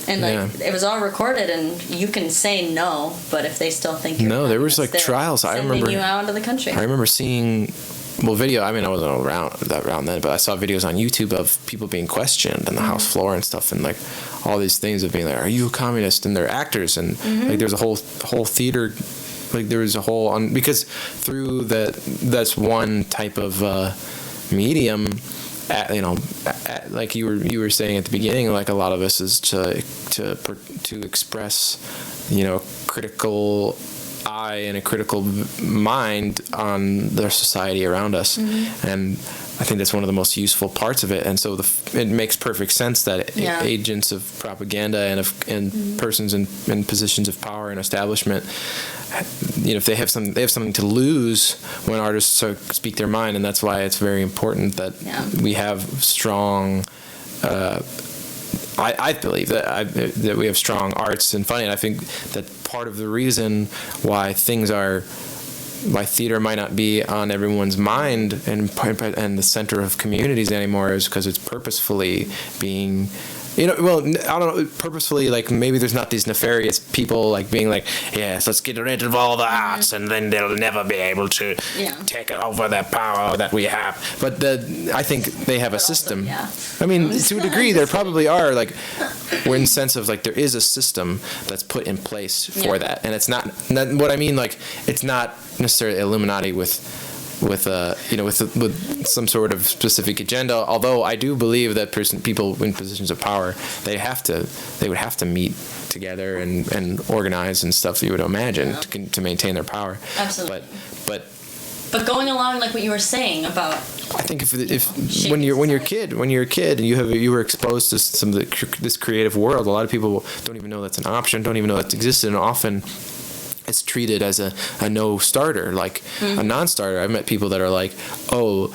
And it was all recorded, and you can say no, but if they still think you're there was like trials. I remember sending you out of the country. I remember seeing video. I mean, I wasn't around then, but I saw videos on YouTube of people being questioned on the House floor and stuff, and like all these things of being like, "Are you a communist?" And they're actors, and like there's a whole theater. Like there was a whole because through that's one type of medium. Like you were saying at the beginning, like a lot of this is to express, critical eye and a critical mind on the society around us, and I think that's one of the most useful parts of it. And so it makes perfect sense that agents of propaganda and persons in positions of power and establishment, if they have something to lose when artists speak their mind, and that's why it's very important that we have strong. I believe that we have strong arts and funny, and I think that part of the reason why theater might not be on everyone's mind and the center of communities anymore is because it's purposefully being. I don't know, purposefully, like, maybe there's not these nefarious people, like, being like, yes, let's get rid of all the arts, and then they'll never be able to take over the power that we have. But I think they have a system. I mean, to a degree, there probably are, like, we're in the sense of, like, there is a system that's put in place for that. And it's not what I mean, like, it's not necessarily Illuminati with some sort of specific agenda. Although I do believe that people in positions of power, they would have to meet together and organize and stuff. You would imagine to maintain their power. Absolutely. But going along, like what you were saying about. I think if when you're a kid and you were exposed to some of this creative world, a lot of people don't even know that's an option, don't even know that's existed, and often it's treated as a no-starter, like a non-starter. I've met people that are like, "Oh,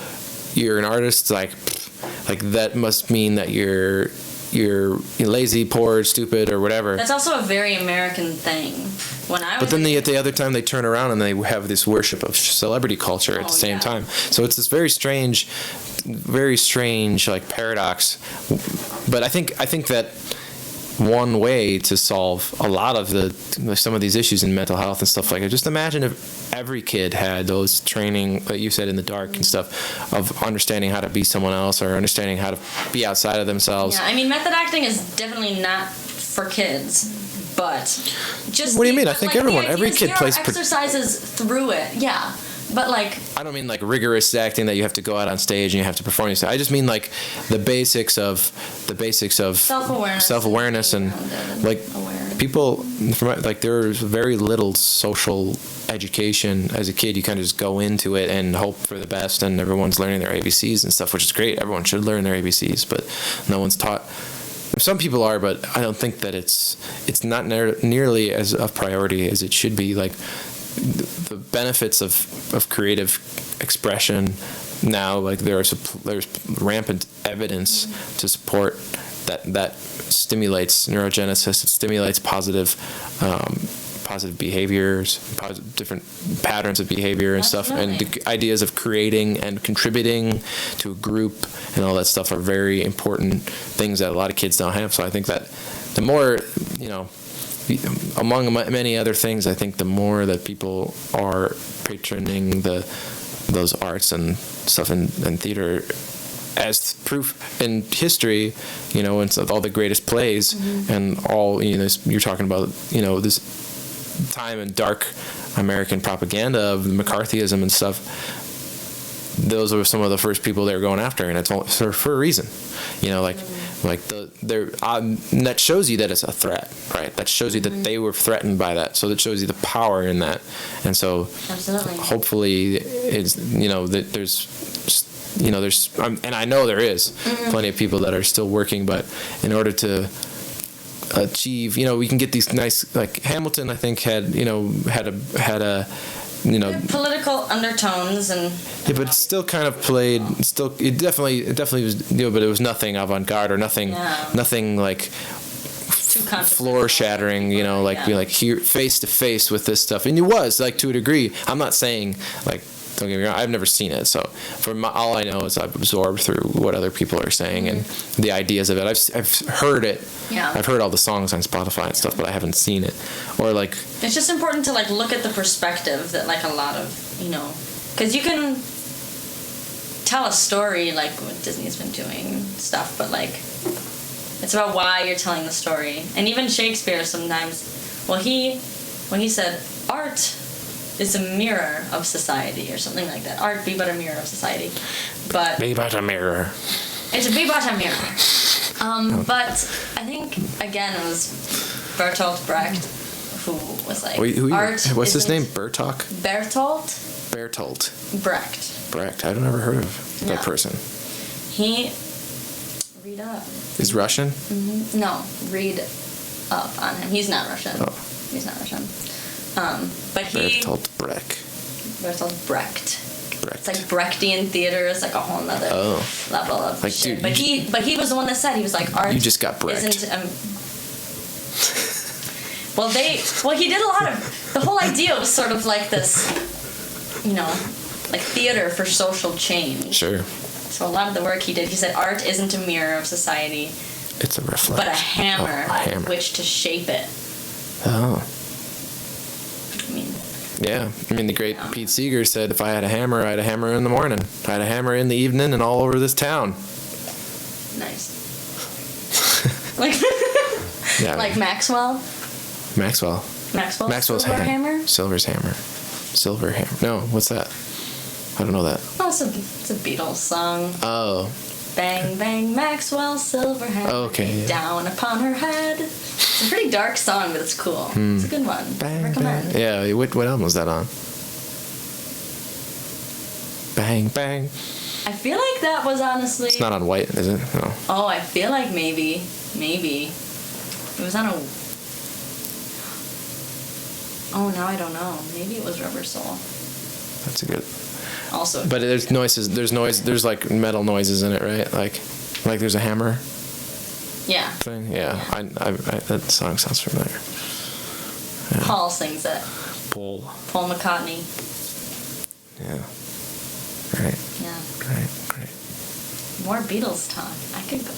you're an artist, like that must mean that you're lazy, poor, stupid, or whatever." That's also a very American thing. But then at the other time they turn around and they have this worship of celebrity culture at the same time. So it's this very strange like paradox. But I think that one way to solve a lot of some of these issues in mental health and stuff like that. Just imagine if every kid had those training, like you said, in the dark and stuff, of understanding how to be someone else or understanding how to be outside of themselves. Yeah, I mean, method acting is definitely not for kids, but just. What do you mean? I think every kid plays exercises through it. Yeah. But like, I don't mean like rigorous acting that you have to go out on stage and you have to perform yourself. I just mean like the basics of self-awareness and like people like there's very little social education as a kid. You kind of just go into it and hope for the best, and everyone's learning their ABCs and stuff, which is great. Everyone should learn their ABCs, but no one's taught. Some people are, but I don't think that it's not nearly as a priority as it should be. Like the benefits of creative expression now, like there's rampant evidence to support that stimulates neurogenesis. It stimulates positive behaviors, different patterns of behavior and stuff, and the ideas of creating and contributing to a group and all that stuff are very important things that a lot of kids don't have. So I think that the more, among many other things, I think the more that people are patroning those arts and stuff and theater as proof in history, and all the greatest plays and all, you're talking about, this time and dark American propaganda of McCarthyism and stuff. Those were some of the first people they were going after, and it's all for a reason. That shows you that it's a threat, right? That shows you that they were threatened by that. So that shows you the power in that. And so, hopefully, it's that there's. And I know there is plenty of people that are still working, but in order to achieve, we can get these nice, like Hamilton, I think had a political undertones and but it still kind of played. It definitely was, but it was nothing avant-garde or nothing like floor shattering. Be like here face to face with this stuff, and it was like to a degree. I'm not saying like. Don't get me wrong, I've never seen it, so all I know is I've absorbed through what other people are saying and the ideas of it. I've heard it. Yeah. I've heard all the songs on Spotify and stuff, but I haven't seen it. Or like. It's just important to like look at the perspective that like a lot of because you can tell a story like what Disney's been doing stuff, but like it's about why you're telling the story. And even Shakespeare sometimes, when he said art is a mirror of society or something like that. Art be but a mirror of society. But be but a mirror. It's a be but a mirror. But I think again it was Bertolt Brecht who was like art. What's his name? Bertolt Brecht. I've never heard of that person. He read up. He's Russian? Mm-hmm. No, read up on him. He's not Russian. Oh. He's not Russian. But Bertolt Brecht. It's like Brechtian theater. It's like a whole nother level of like, shit. Dude, but he was the one that said, he was like, art. You just got Brecht. Isn't. He did a lot of. The whole idea was sort of like this, like theater for social change. Sure. So a lot of the work he did, he said, art isn't a mirror of society. It's a reflection. But a hammer with which to shape it. Oh. Yeah, the great Pete Seeger said, if I had a hammer, I had a hammer in the morning. I had a hammer in the evening and all over this town. Nice. Like Maxwell? Maxwell's hammer? Silver hammer. No, what's that? I don't know that. Oh, it's a Beatles song. Oh. Bang, bang, Maxwell's silver hammer. Oh, okay. Yeah. Down upon her head. It's a pretty dark song, but it's cool. It's a good one. Bang, I recommend. Bang. Yeah, what album was that on? Bang, bang. I feel like that was honestly... It's not on White, is it? No. Oh, I feel like maybe. It was on a... Oh, now I don't know. Maybe it was Rubber Soul. That's a good... Also... But there's noises, there's like metal noises in it, right? Like there's a hammer... Yeah. Thing? Yeah. I that song sounds familiar. Yeah. Paul sings it. Paul McCartney. Yeah. Right. Yeah. Great. More Beatles talk. I could go.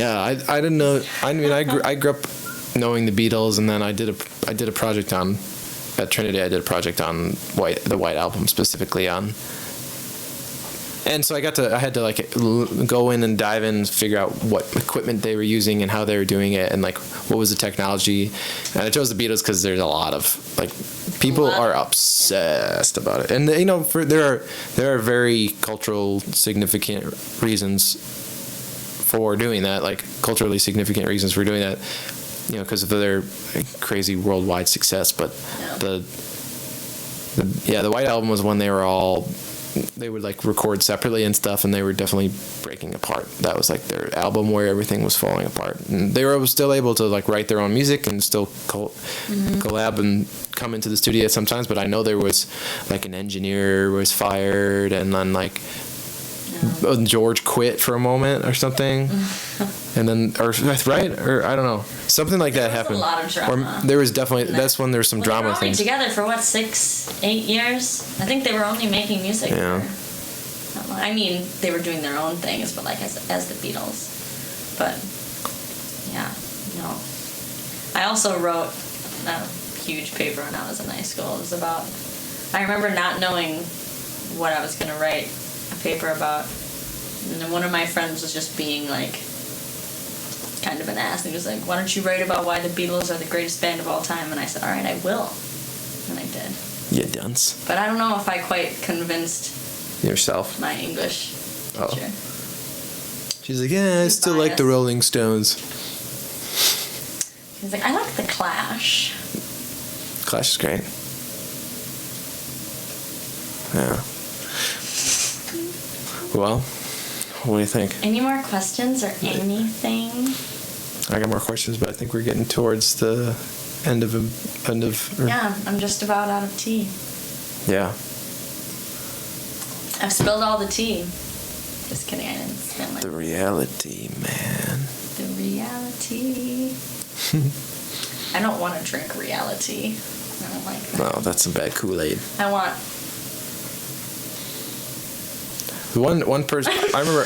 Yeah, I didn't know. I grew up knowing the Beatles, and then I did a project at Trinity. I did a project on the White Album, specifically on. And so I had to like go in and dive in and figure out what equipment they were using and how they were doing it and like what was the technology. And I chose the Beatles because there's a lot of like people are obsessed about it. And there are very cultural significant reasons for doing that, like culturally significant reasons for doing that, because of their crazy worldwide success. But the White Album was when they would like record separately and stuff, and they were definitely breaking apart. That was like their album where everything was falling apart, and they were still able to like write their own music and still collab and come into the studio sometimes. But I know there was like an engineer was fired, and then like George quit for a moment or something, and then or I don't know, something like that happened. A lot of drama. Or there was definitely that's when there was some They were drama only things. together for what, 6-8 years? I think they were only making music. Yeah. For, I mean, they were doing their own things, but like as the Beatles. But yeah, no. I also wrote a huge paper when I was in high school. It was about. I remember not knowing what I was going to write a paper about, and then one of my friends was just being like kind of an ass, and he was like, why don't you write about why the Beatles are the greatest band of all time? And I said, alright, I will, and I did. You dunce. But I don't know if I quite convinced Yourself. my English teacher. She's like, yeah, I still like the biased. Rolling Stones. He's like, I like the Clash. Clash is great. Yeah. Well, what do you think? Any more questions or anything? I got more questions, but I think we're getting towards the end of. Yeah, I'm just about out of tea. Yeah. I've spilled all the tea. Just kidding, I didn't spill it. The reality, man. The reality. I don't want to drink reality. I don't like that. No, that's some bad Kool-Aid. I want. One person. I remember.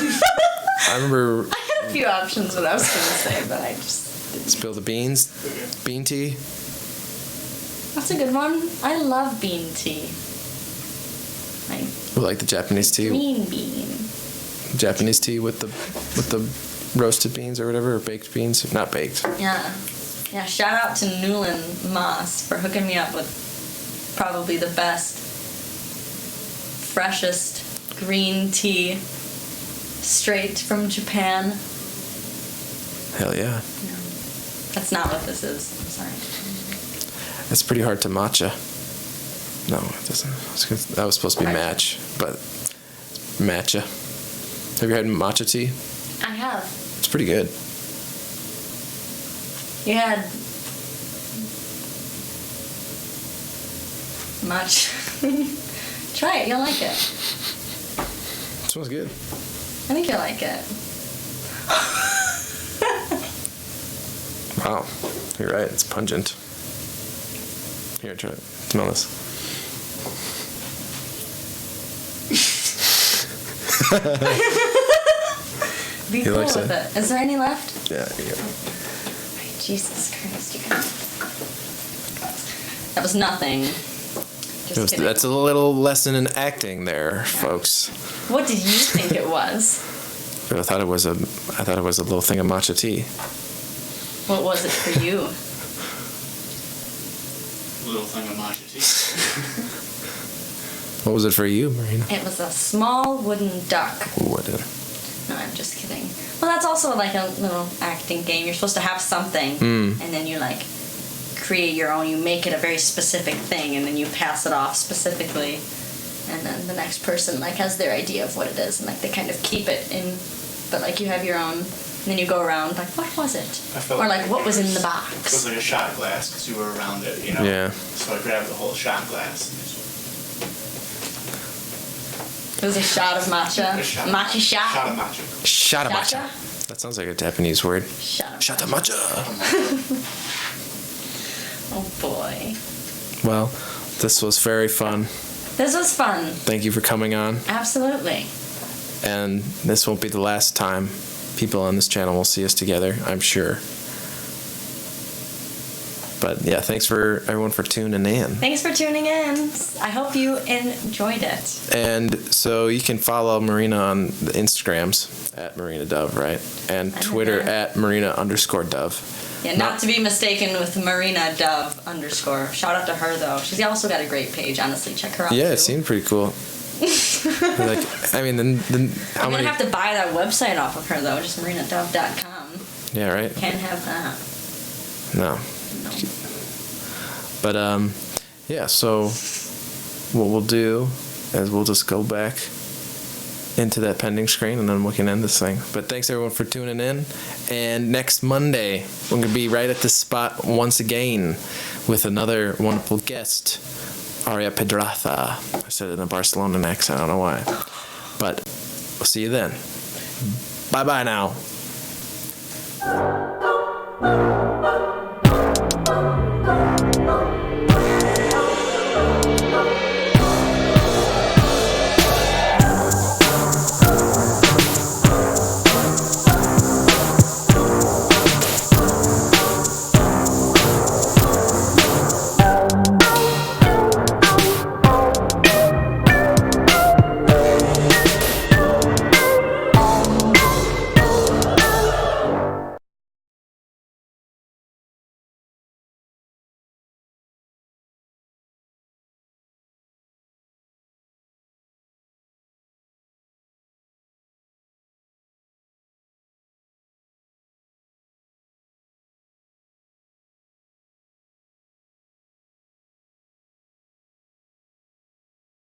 I had a few options what I was going to say, but I just didn't. Spill the beans. Bean tea. That's a good one. I love bean tea. We like the Japanese tea. Green bean. Japanese tea with the roasted beans or whatever, or baked beans. Not baked. Yeah. Yeah, shout out to Newland Moss for hooking me up with probably the best, freshest green tea straight from Japan. Hell yeah. No, that's not what this is. I'm sorry. It's pretty hard to matcha. No, it doesn't. That was supposed to be match, but matcha. Have you had matcha tea? I have. It's pretty good. You had much. Try it. You'll like it. It smells good. I think you'll like it. Wow. You're right. It's pungent. Here, try it. Smell this. Be He cool likes with it. Is there any left? Yeah, here you go. Jesus Christ, you guys. That was nothing. Just kidding. That's a little lesson in acting there, folks. What did you think it was? I thought it was a little thing of matcha tea. What was it for you? Little thing of matcha tea. What was it for you, Marina? It was a small wooden duck. Ooh, I did. No, I'm just kidding. Well, that's also like a little acting game. You're supposed to have something, and then you like create your own. You make it a very specific thing, and then you pass it off specifically, and then the next person like has their idea of what it is, and like they kind of keep it in, but like you have your own. And then you go around like, what was it? Or like, what was in the box? It was like a shot glass because you were around it, you know. Yeah. So I grabbed the whole shot glass. It was a shot of matcha. Matcha shot. Shot of matcha. Shot of Matcha? matcha. That sounds like a Japanese word. Shot of Shot of matcha. Oh boy. Well, this was very fun. This was fun. Thank you for coming on. Absolutely. And this won't be the last time people on this channel will see us together, I'm sure. But yeah, thanks for everyone for tuning in. Thanks for tuning in. I hope you enjoyed it. And so you can follow Marina on the Instagrams at Marina Dove, right? And Twitter at Marina_Dove. Yeah, not to be mistaken with Marina Dove _. Shout out to her though. She's also got a great page. Honestly, check her out. Yeah, too. it seemed pretty cool. Like, I mean, then how I'm many? gonna have to buy that website off of her though. Just marinadove.com. Yeah, right. Can't have that. No. No. But yeah. So what we'll do is we'll just go back into that pending screen, and then we can end this thing. But thanks everyone for tuning in. And next Monday, we're gonna be right at this spot once again with another wonderful guest, Aria Pedraza. I said it in a Barcelonan accent. I don't know why, but We'll see you then. Bye-bye now.